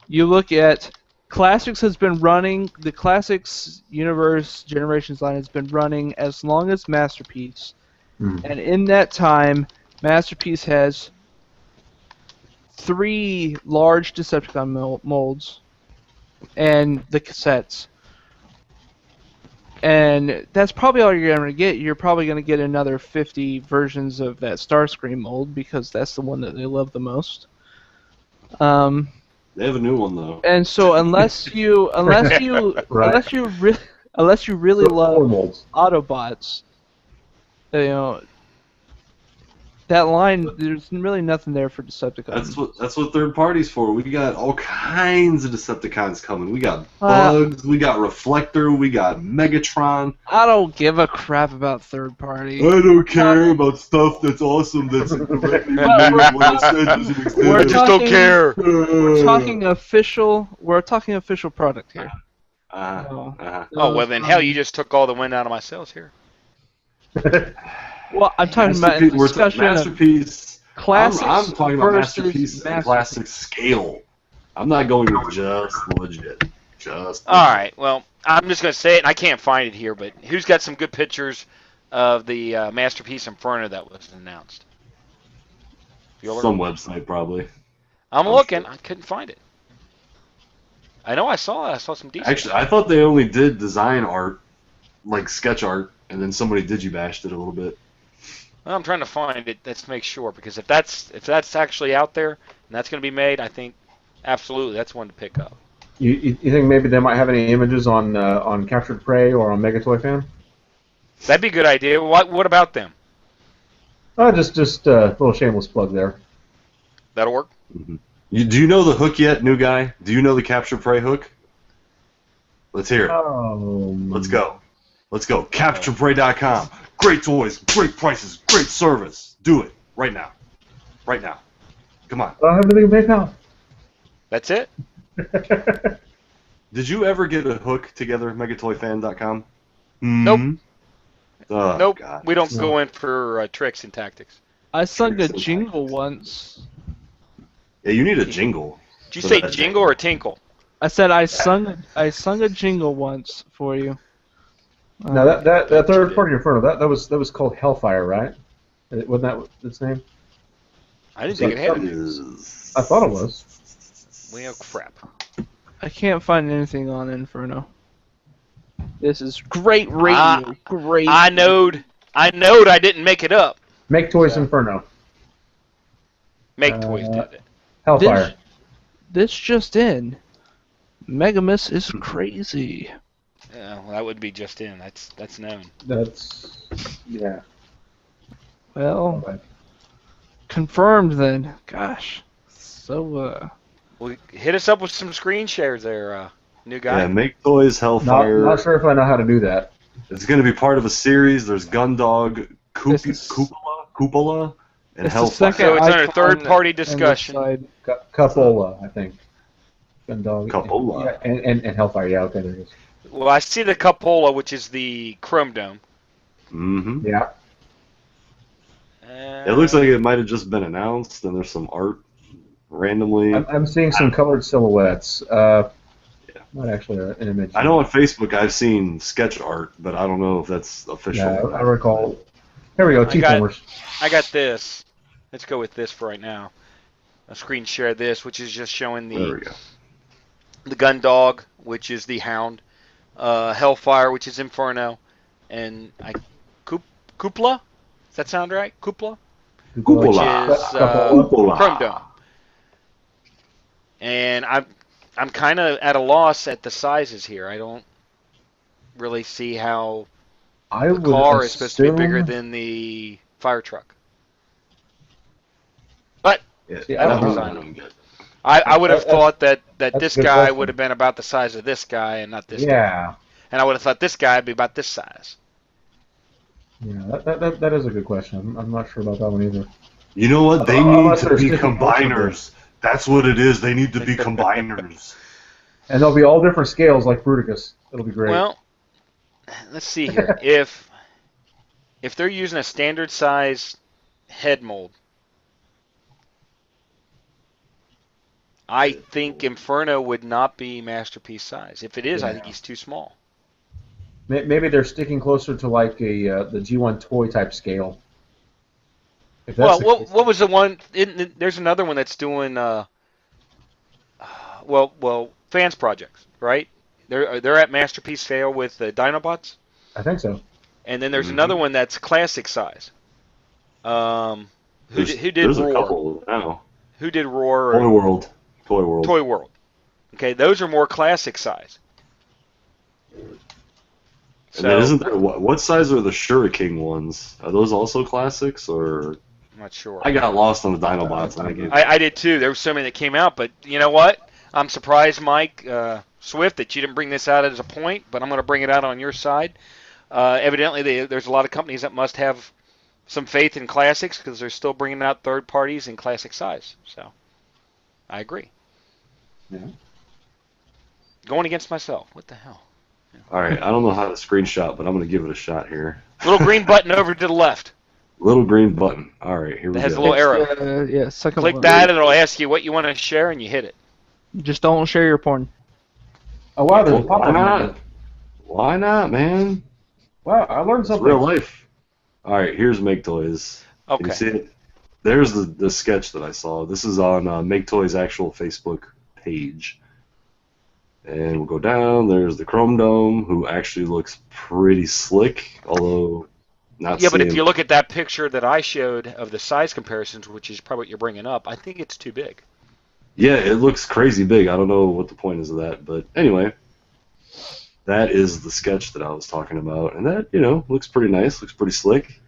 You look at Classics has been running, the Classics Universe Generations line has been running as long as Masterpiece, and in that time, Masterpiece has 3 large Decepticon molds and the cassettes. And that's probably all you're going to get. You're probably going to get another 50 versions of that Starscream mold, because that's the one that they love the most. They have a new one though. And so unless you really love Autobots, that line, there's really nothing there for Decepticons. That's what third party's for. We got all kinds of Decepticons coming. We got Bugs, we got Reflector, we got Megatron. I don't give a crap about third party. I don't care about stuff that's awesome that's directly related when it says there's an extended. I just don't care. We're talking official product here. Oh, well then, hell, you just took all the wind out of my sails here. Well, I'm talking about in discussion Masterpiece. Classics I'm talking about versus Masterpiece and Classic scale. I'm not going with just legit. All right, well, I'm just going to say it, and I can't find it here, but who's got some good pictures of the Masterpiece Inferno that was announced? Some website, probably. I'm looking. I couldn't find it. I know I saw it. I saw some decent. Actually, I thought they only did design art, like sketch art, and then somebody digibashed it a little bit. Well, I'm trying to find it. Let's make sure, because if that's actually out there and that's going to be made, I think absolutely that's one to pick up. You think maybe they might have any images on Captured Prey or on Megatoy Fan? That'd be a good idea. What about them? Just a little shameless plug there. That'll work. Mm-hmm. Do you know the hook yet, new guy? Do you know the Captured Prey hook? Let's hear it. Let's go. CapturedPrey.com. Great toys, great prices, great service. Do it right now. Right now. Come on. I don't have anything to pay now. That's it? Did you ever get a hook together, megatoyfan.com? Nope. Oh, nope. God. We don't go in for tricks and tactics. I sung a jingle once. Yeah, you need a jingle. Did you say jingle or tinkle? I said I sung a jingle once for you. No, that third party Inferno, that was called Hellfire, right? Wasn't that its name? I didn't think it had it. I thought it was. Well, crap. I can't find anything on Inferno. This is great radio. Great. I knowed I didn't make it up. Make Toys Inferno. Make Toys did it. Hellfire. This just in. Megamus is crazy. Yeah, well, that would be just in. That's known. Yeah. Well, confirmed then. Gosh. So, Well, hit us up with some screen shares there, new guy. Yeah, Make Toys, Hellfire. Not sure if I know how to do that. It's going to be part of a series. There's Gundog, Cupola, and Hellfire. So it's under third-party discussion. Cupola, I think. Gundog. Cupola. Yeah, and Hellfire, yeah, okay, there it is. Well, I see the Cupola, which is the Chrome Dome. Mm-hmm. Yeah. It looks like it might have just been announced, and there's some art randomly. I'm seeing some colored silhouettes. Not actually an image. I know on Facebook I've seen sketch art, but I don't know if that's official. Yeah, I recall. Here we go, T-formers. I got this. Let's go with this for right now. I'll screen share this, which is just showing the Gundog, which is the Hound, Hellfire, which is Inferno, and Cupola? Does that sound right? Cupola? Which is Chrome Dome. And I'm kind of at a loss at the sizes here. I don't really see how the car is supposed to be bigger than the fire truck. But I would have thought that this guy would have been about the size of this guy and not this guy. And I would have thought this guy would be about this size. Yeah, that is a good question. I'm not sure about that one either. You know what? They need to be combiners. That's what it is. They need to be combiners. And they'll be all different scales like Bruticus. It'll be great. Well, let's see here. If they're using a standard size head mold, I think Inferno would not be Masterpiece size. If it is, I think he's too small. Maybe they're sticking closer to like the G1 toy type scale. Well, what was the one? There's another one that's doing fans projects, right? They're at Masterpiece scale with the Dinobots. I think so. And then there's another one that's classic size. Who did Roar? A couple now. Who did Roar? Toy World. Toy World. Okay, those are more classic size. So, isn't there, what size are the Shuriken ones? Are those also classics or? I'm not sure. I got lost on the Dinobots in that game. I did too. There were so many that came out, but you know what? I'm surprised, Mike Swift, that you didn't bring this out as a point, but I'm going to bring it out on your side. Evidently, there's a lot of companies that must have some faith in classics because they're still bringing out third parties in classic size. So, I agree. Yeah. Going against myself. What the hell? Yeah. All right, I don't know how to screenshot, but I'm going to give it a shot here. Little green button over to the left. Little green button. All right, here we go. It has a little arrow. Yeah, second Click one. that, and it'll ask you what you want to share, and you hit it. Just don't share your porn. Oh wow, there's a Why pop-up. not? Why not, man? Wow, I learned It's something. real life. All right, here's Make Toys. Can Okay. you see it? There's the sketch that I saw. This is on Make Toys' actual Facebook page. And we'll go down. There's the Chrome Dome, who actually looks pretty slick, although not. Yeah, but if seeing- you look at that picture that I showed of the size comparisons, which is probably what you're bringing up, I think it's too big. Yeah, it looks crazy big. I don't know what the point is of that, but anyway, that is the sketch that I was talking about, and that looks pretty nice, looks pretty slick.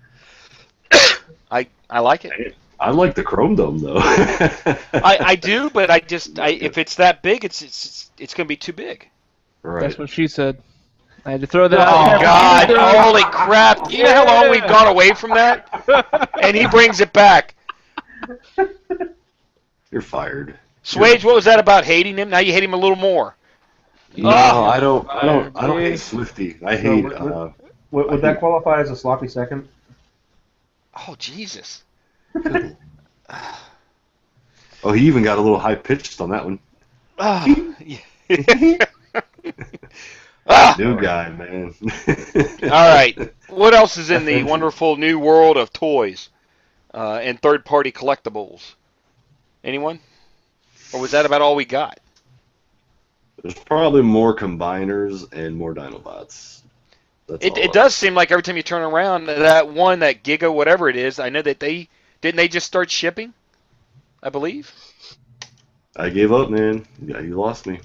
I like it. I like the Chrome Dome though. I do, but if it's that big, it's going to be too big. Right. That's what she said. I had to throw that Oh out there. God! Holy crap! You know how long we've gone away from that, and he brings it back. You're fired. Swage, what was that about hating him? Now you hate him a little more. No, I don't hate Swifty. I hate. Would that qualify as a sloppy second? Oh Jesus! Oh, he even got a little high pitched on that one. Oh, yeah. Ah! New guy, man. All right. What else is in the wonderful new world of toys and third-party collectibles? Anyone? Or was that about all we got? There's probably more combiners and more Dinobots. That's all. It does seem like every time you turn around, that Giga, whatever it is, I know that they just start shipping, I believe. I gave up, man. Yeah, you lost me.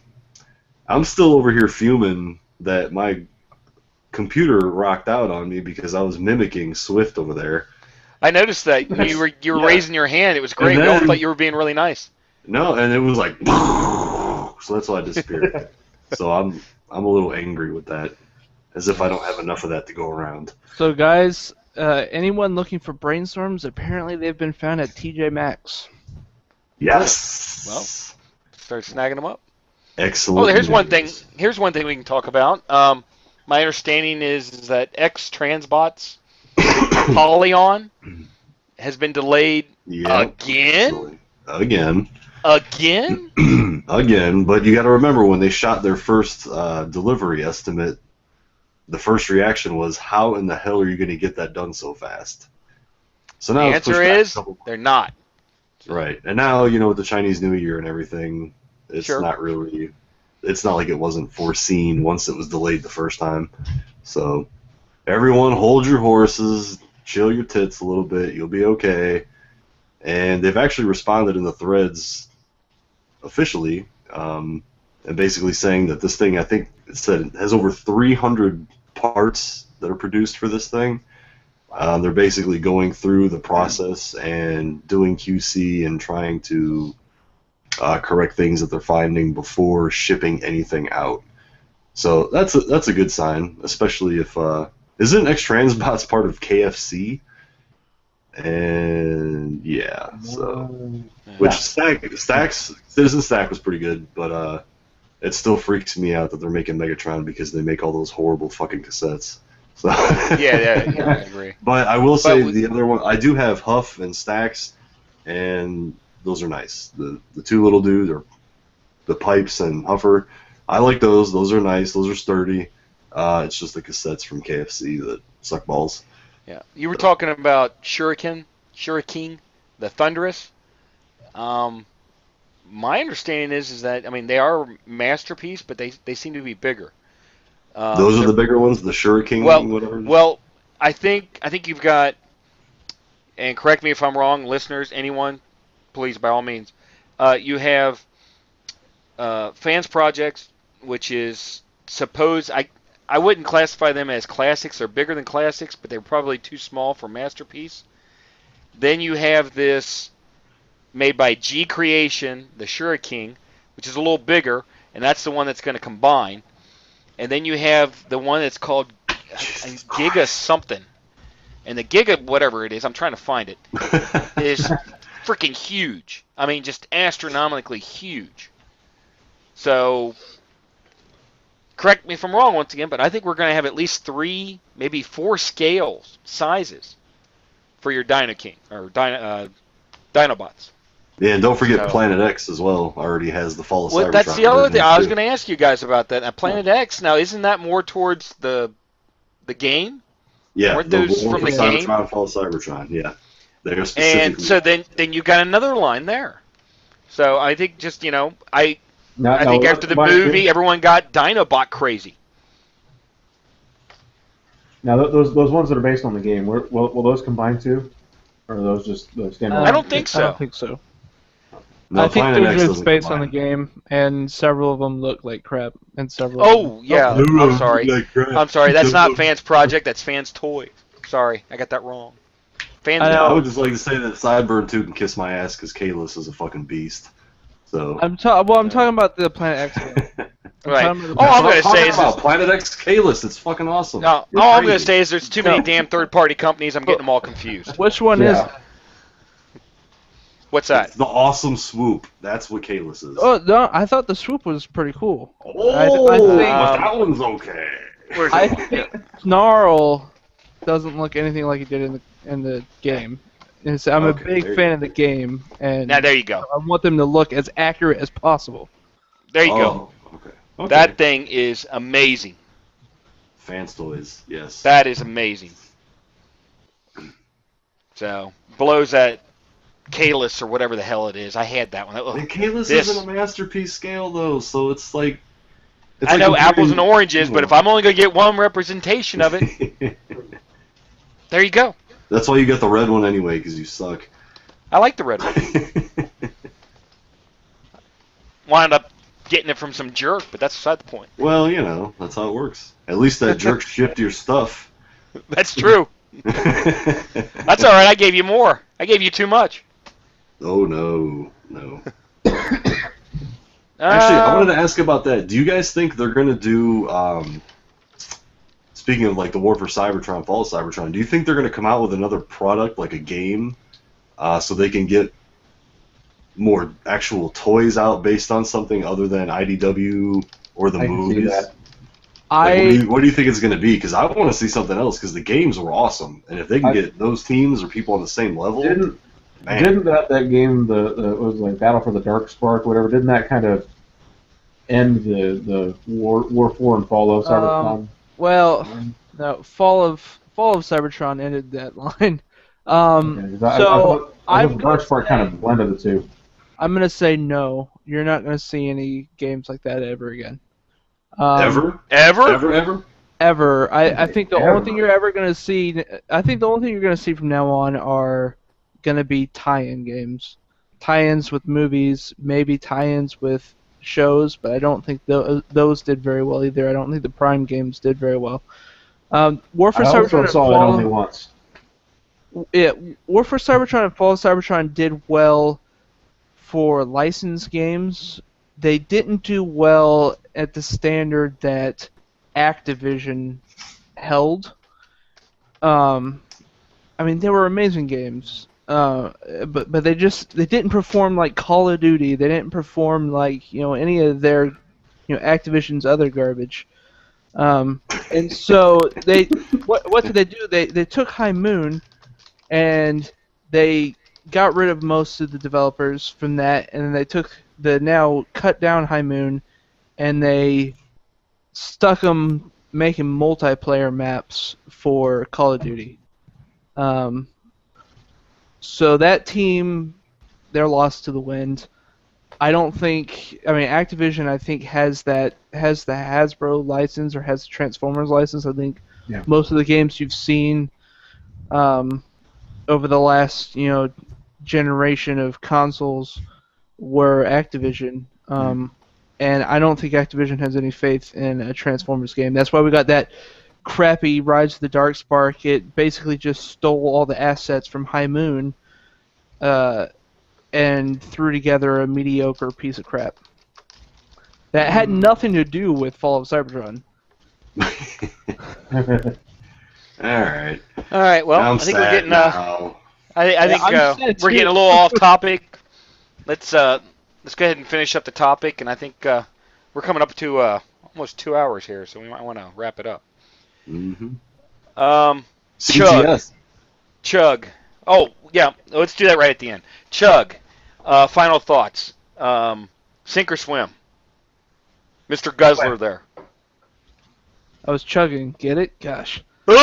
I'm still over here fuming that my computer rocked out on me because I was mimicking Swift over there. I noticed that you were Yeah. raising your hand. It was great. And We all then- thought you were being really nice. No, and it was like, so that's why I disappeared. So I'm a little angry with that, as if I don't have enough of that to go around. So guys, anyone looking for brainstorms, apparently they've been found at TJ Maxx. Yes. Well, start snagging them up. Excellent. Oh, here's one thing. news. Here's one thing we can talk about. My understanding is that X-Transbots Polygon has been delayed Yeah, again. Again. Again? Again, but you got to remember when they shot their first delivery estimate, the first reaction was, "How in the hell are you going to get that done so fast?" So The now it's pushed answer back a is couple- they're not. right, and now with the Chinese New Year and everything, it's Sure. not really. It's not like it wasn't foreseen once it was delayed the first time. So, everyone, hold your horses, chill your tits a little bit. You'll be okay. And they've actually responded in the threads officially, and basically saying that this thing, I think it said, it has over 300 parts that are produced for this thing. They're basically going through the process and doing QC and trying to correct things that they're finding before shipping anything out. So that's a good sign, especially if isn't X-Transbots part of KFC? And yeah, so which Stacks Citizen Stack was pretty good, but it still freaks me out that they're making Megatron because they make all those horrible fucking cassettes. So Yeah, I agree. But I will say But the other one, I do have Huff and Stacks, and those are nice. The two little dudes are the Pipes and Huffer. I like those. Those are nice. Those are sturdy. It's just the cassettes from KFC that suck balls. Yeah, you were talking about Shuriken, the Thunderous. My understanding is that they are masterpiece, but they seem to be bigger. Those are the bigger ones, the Shuriken, whatever. Well, I think you've got, and correct me if I'm wrong, listeners, anyone, please by all means. You have Fans Projects, which is I wouldn't classify them as classics. They're bigger than classics, but they're probably too small for masterpiece. Then you have this made by G Creation, the Shuriken, which is a little bigger, and that's the one that's going to combine. And then you have the one that's called Giga something. And the Giga, whatever it is, I'm trying to find it, is freaking huge. I mean, just astronomically huge. So, correct me if I'm wrong once again, but I think we're going to have at least 3, maybe 4 sizes for your Dino King, or Dinobots. Yeah, and don't forget Planet X as well. Already has the Fall of Cybertron. That's the other thing. I was going to ask you guys about that. Now, Planet X, now, isn't that more towards the game? Yeah, weren't those from the game? Cybertron, Fall of Cybertron, yeah. They're specifically. And so then you got another line there. So I think just, I think after the movie, everyone got Dinobot crazy. Now, those ones that are based on the game, will those combine too? Or are those just standalone? I don't think so. I don't think so. No, I think Planet they're X just doesn't based on the combine. game, and several of them look like crap, and several. Oh, yeah. I'm sorry. Like crap. I'm sorry. That's not Fans Project. That's Fans Toy. Sorry, I got that wrong. Fans. I would just like to say that Sideburn 2 can kiss my ass because Kalis is a fucking beast. So. I'm talking about the Planet X game. Right. All I'm going to say is Planet X Kalis. It's fucking awesome. No, all I'm going to say is there's too many damn third-party companies. I'm getting them all confused. Which one is? What's that? It's the Awesome Swoop. That's what Kalis is. Oh no, I thought the Swoop was pretty cool. Oh, I think, that one's okay. I think Snarl doesn't look anything like he did in the game. I'm a big fan of the game, and now there you go. I want them to look as accurate as possible. There you go. Okay. That thing is amazing. Fans Toys, yes. That is amazing. So blows that Kalis or whatever the hell it is. I had that one. The Kalis isn't a masterpiece scale though, so it's like. I know apples and oranges, but if I'm only going to get one representation of it, there you go. That's why you got the red one anyway, because you suck. I like the red one. Wound up getting it from some jerk, but that's beside the point. Well, that's how it works. At least that jerk shipped your stuff. That's true. That's all right. I gave you more. I gave you too much. Oh, no. Actually, I wanted to ask about that. Do you guys think they're going to do, speaking of like the War for Cybertron, Fall of Cybertron, do you think they're going to come out with another product, like a game, so they can get more actual toys out based on something other than IDW or the movies? What do you think it's going to be? Because I want to see something else, because the games were awesome. And if they can get those teams or people on the same level... Didn't that game, the was like Battle for the Dark Spark, whatever, didn't that kind of end the War 4 and Fall of Cybertron? Well, no, Fall of Cybertron ended that line. I thought Dark Spark kind of blended the two. I'm going to say no. You're not going to see any games like that ever again. Ever? I think the only thing you're ever going to see... I think the only thing you're going to see from now on are going to be tie-in games. Tie-ins with movies, maybe tie-ins with shows, but I don't think those did very well either. I don't think the Prime games did very well. War for Cybertron I saw that only once. Yeah, War for Cybertron and Fall of Cybertron did well for licensed games. They didn't do well at the standard that Activision held. I mean, they were amazing games, but they didn't perform like Call of Duty. They didn't perform like any of their Activision's other garbage. And so what did they do? They took High Moon, and they got rid of most of the developers from that, and then they took the now cut down High Moon, and they stuck them making multiplayer maps for Call of Duty. So that team, they're lost to the wind. I don't think. I mean, Activision, I think, has the Hasbro license or has the Transformers license. I think most of the games you've seen over the last generation of consoles were Activision. And I don't think Activision has any faith in a Transformers game. That's why we got that crappy Rise of the Dark Spark. It basically just stole all the assets from High Moon, and threw together a mediocre piece of crap that had nothing to do with Fall of Cybertron. All right. All right. Well, I'm I think sad we're getting. now. I think we're getting a little off topic. Let's go ahead and finish up the topic, and I think we're coming up to almost 2 hours here, so we might want to wrap it up. Mm-hmm. CHUG. CHUG. Oh, yeah. Let's do that right at the end. CHUG. Final thoughts. Sink or swim? Mr. Guzzler there. I was chugging. Get it? Gosh. Of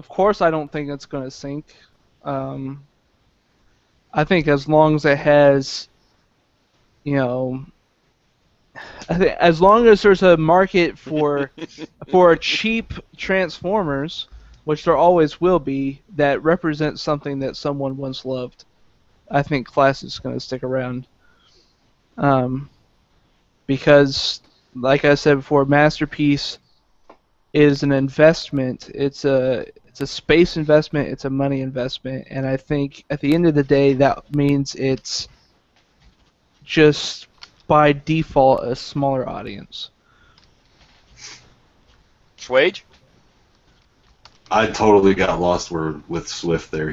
course, I don't think it's going to sink. I think as long as it has, as long as there's a market for cheap Transformers, which there always will be, that represent something that someone once loved, I think Classic is going to stick around. Because, like I said before, Masterpiece is an investment. It's a space investment. It's a money investment, and I think at the end of the day, that means it's just by default a smaller audience. Swage? I totally got lost with Swift there.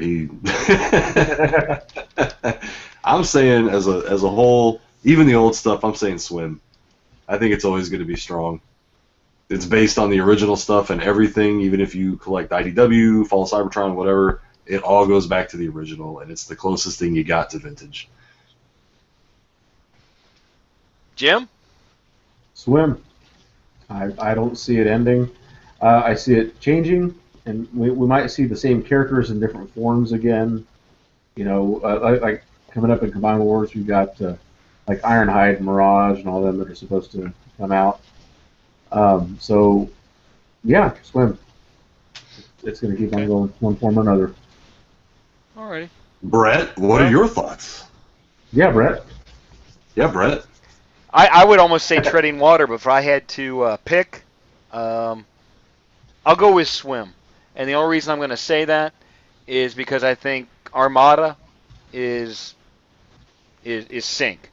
I'm saying as a whole, even the old stuff, I'm saying swim. I think it's always going to be strong. It's based on the original stuff and everything, even if you collect IDW, Fall of Cybertron, whatever, it all goes back to the original, and it's the closest thing you got to vintage. Jim? Swim. I don't see it ending. I see it changing, and we might see the same characters in different forms again. Like coming up in Combined Wars, we've got like Ironhide, Mirage, and all them that are supposed to come out. So, yeah, swim. It's going to keep on going one form or another. Alrighty. Brett, what are your thoughts? Yeah, Brett. Yeah, Brett. I would almost say treading water, but if I had to pick, I'll go with swim. And the only reason I'm going to say that is because I think Armada is sink.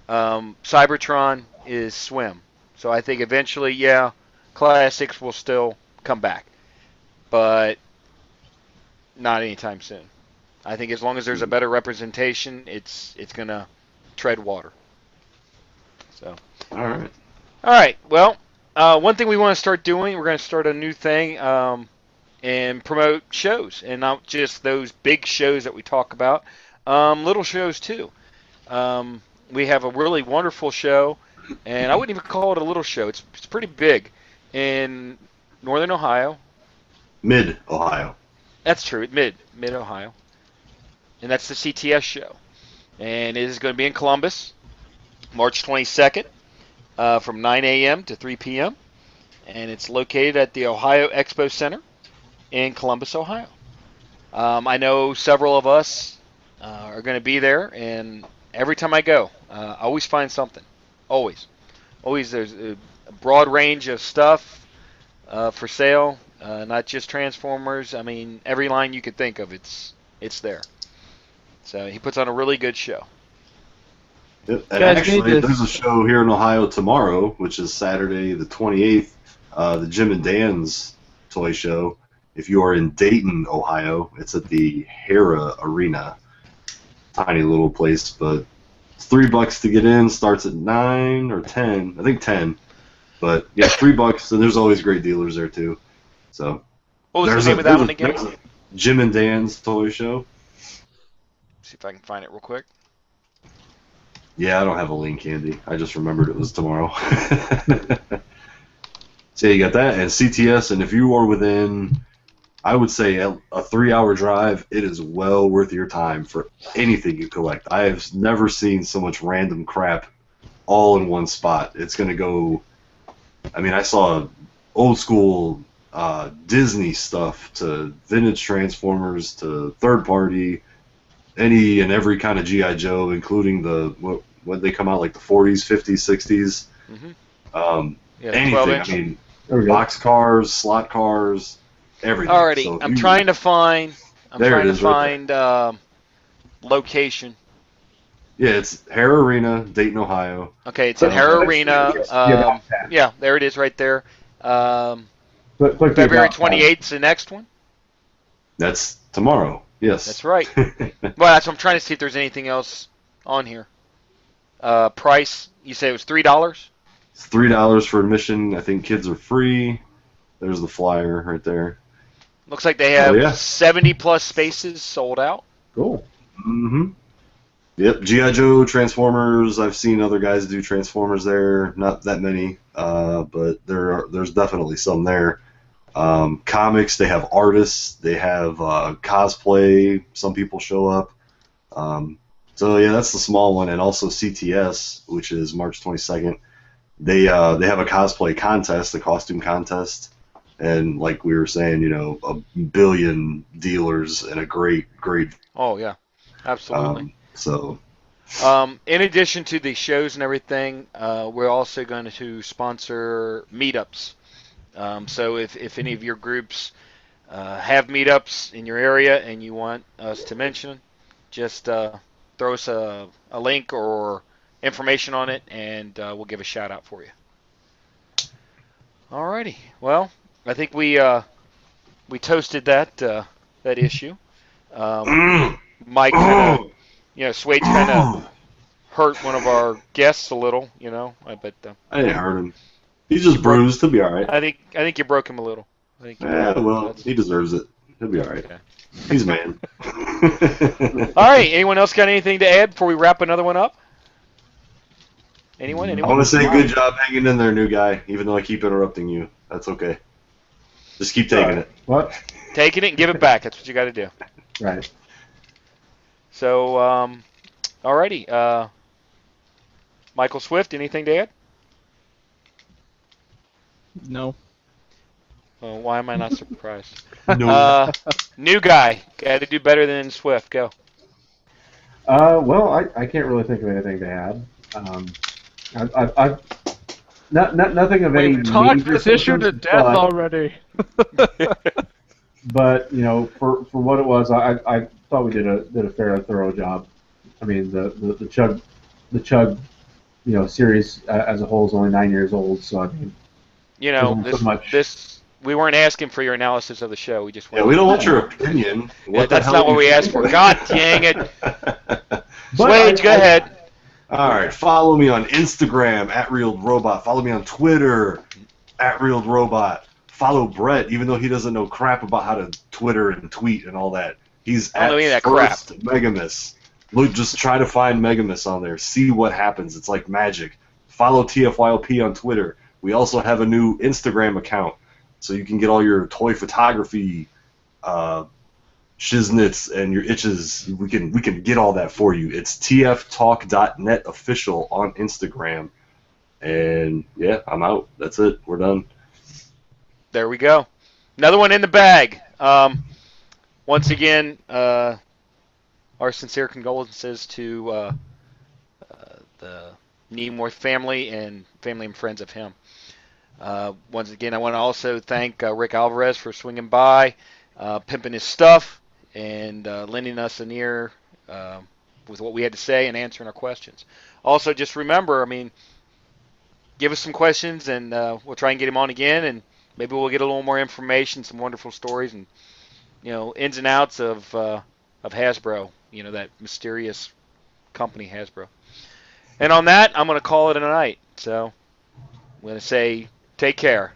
Cybertron is swim. So I think eventually, yeah, Classics will still come back, but not anytime soon. I think as long as there's a better representation, it's gonna tread water. So. All right. Well, one thing we want to start doing, we're going to start a new thing and promote shows, and not just those big shows that we talk about, little shows too. We have a really wonderful show, and I wouldn't even call it a little show. It's pretty big in northern Ohio. Mid-Ohio. That's true, mid-Ohio. And that's the CTS show. And it is going to be in Columbus, March 22nd, from 9 a.m. to 3 p.m. And it's located at the Ohio Expo Center in Columbus, Ohio. I know several of us are going to be there, and every time I go, I always find something. Always there's a broad range of stuff for sale, not just Transformers. I mean, every line you could think of, it's there. So he puts on a really good show. Yep. And actually, there's a show here in Ohio tomorrow, which is Saturday the 28th, the Jim and Dan's toy show. If you are in Dayton, Ohio, it's at the Hera Arena. Tiny little place, but it's $3 to get in. Starts at 9 or 10. I think 10. But yeah, $3, and there's always great dealers there too. So what was the name of that one again? Jim and Dan's toy show. See if I can find it real quick. Yeah, I don't have a link handy. I just remembered it was tomorrow. So you got that and CTS, and if you are within, I would say a 3-hour drive, it is well worth your time for anything you collect. I have never seen so much random crap all in one spot. It's going to go, I mean, I saw old school Disney stuff to vintage Transformers to third party, any and every kind of G.I. Joe, including the, what they come out, like the 40s, 50s, 60s. Mm-hmm. Anything. I mean, box cars, slot cars, everything. Alrighty, So I'm trying to find. Right Location. Yeah, it's Hare Arena, Dayton, Ohio. Okay, it's at Hare Arena. Yeah, there it is right there. February 28th is the next one. That's tomorrow. Yes. That's right. Well, that's what I'm trying to see if there's anything else on here. Price, you say it was $3? It's $3 for admission. I think kids are free. There's the flyer right there. Looks like they have 70 plus spaces sold out. Cool. Mm-hmm. Yep, G.I. Joe, Transformers. I've seen other guys do Transformers there. Not that many, but there's definitely some there. Comics, they have artists. They have cosplay. Some people show up. So yeah, that's the small one, and also CTS, which is March 22nd. They have a cosplay contest, a costume contest, and like we were saying, you know, a billion dealers and a great. Oh yeah, absolutely. In addition to the shows and everything, we're also going to sponsor meetups. So if any of your groups have meetups in your area and you want us to mention, just throw us a link or information on it, and we'll give a shout out for you. Alrighty. Well, I think we toasted that issue. Mike kind of, Swage kind of hurt one of our guests a little, but I didn't hurt him. He's just bruised. He'll be all right. I think you broke him a little. He deserves it. He'll be all right. Okay. He's a man. All right. Anyone else got anything to add before we wrap another one up? Anyone? I want to say good job hanging in there, new guy. Even though I keep interrupting you, that's okay. Just keep taking it. What? Taking it and give it back. That's what you got to do. Right. So, alrighty. Michael Swift, anything to add? No. Well, why am I not surprised? No. New guy. Got to do better than Swift. Go. Well, I can't really think of anything to add. I've nothing of any. We've talked this issue to death already. But for what it was, I thought we did a fairly thorough job. I mean, the CHUG series as a whole is only 9 years old, so I mean, this we weren't asking for your analysis of the show. We just we don't want your opinion. That's not what we asked for. God dang it! Swage, go ahead. All right, follow me on Instagram @RealRobot. Follow me on Twitter @RealRobot. Follow Brett, even though he doesn't know crap about how to Twitter and tweet and all that. He's at first Megamus. Look, just try to find Megamus on there. See what happens. It's like magic. Follow TFYLP on Twitter. We also have a new Instagram account, so you can get all your toy photography shiznits and your itches. We can get all that for you. It's tftalk.net official on Instagram. And yeah, I'm out. That's it. We're done. There we go. Another one in the bag. Once again, our sincere condolences to the Nimoy family and friends of him. Once again, I want to also thank Rick Alvarez for swinging by, pimping his stuff, and lending us an ear with what we had to say and answering our questions. Also, just remember, give us some questions, and we'll try and get him on again, and maybe we'll get a little more information, some wonderful stories, and ins and outs of Hasbro, that mysterious company Hasbro. And on that, I'm going to call it a night. So I'm going to say take care.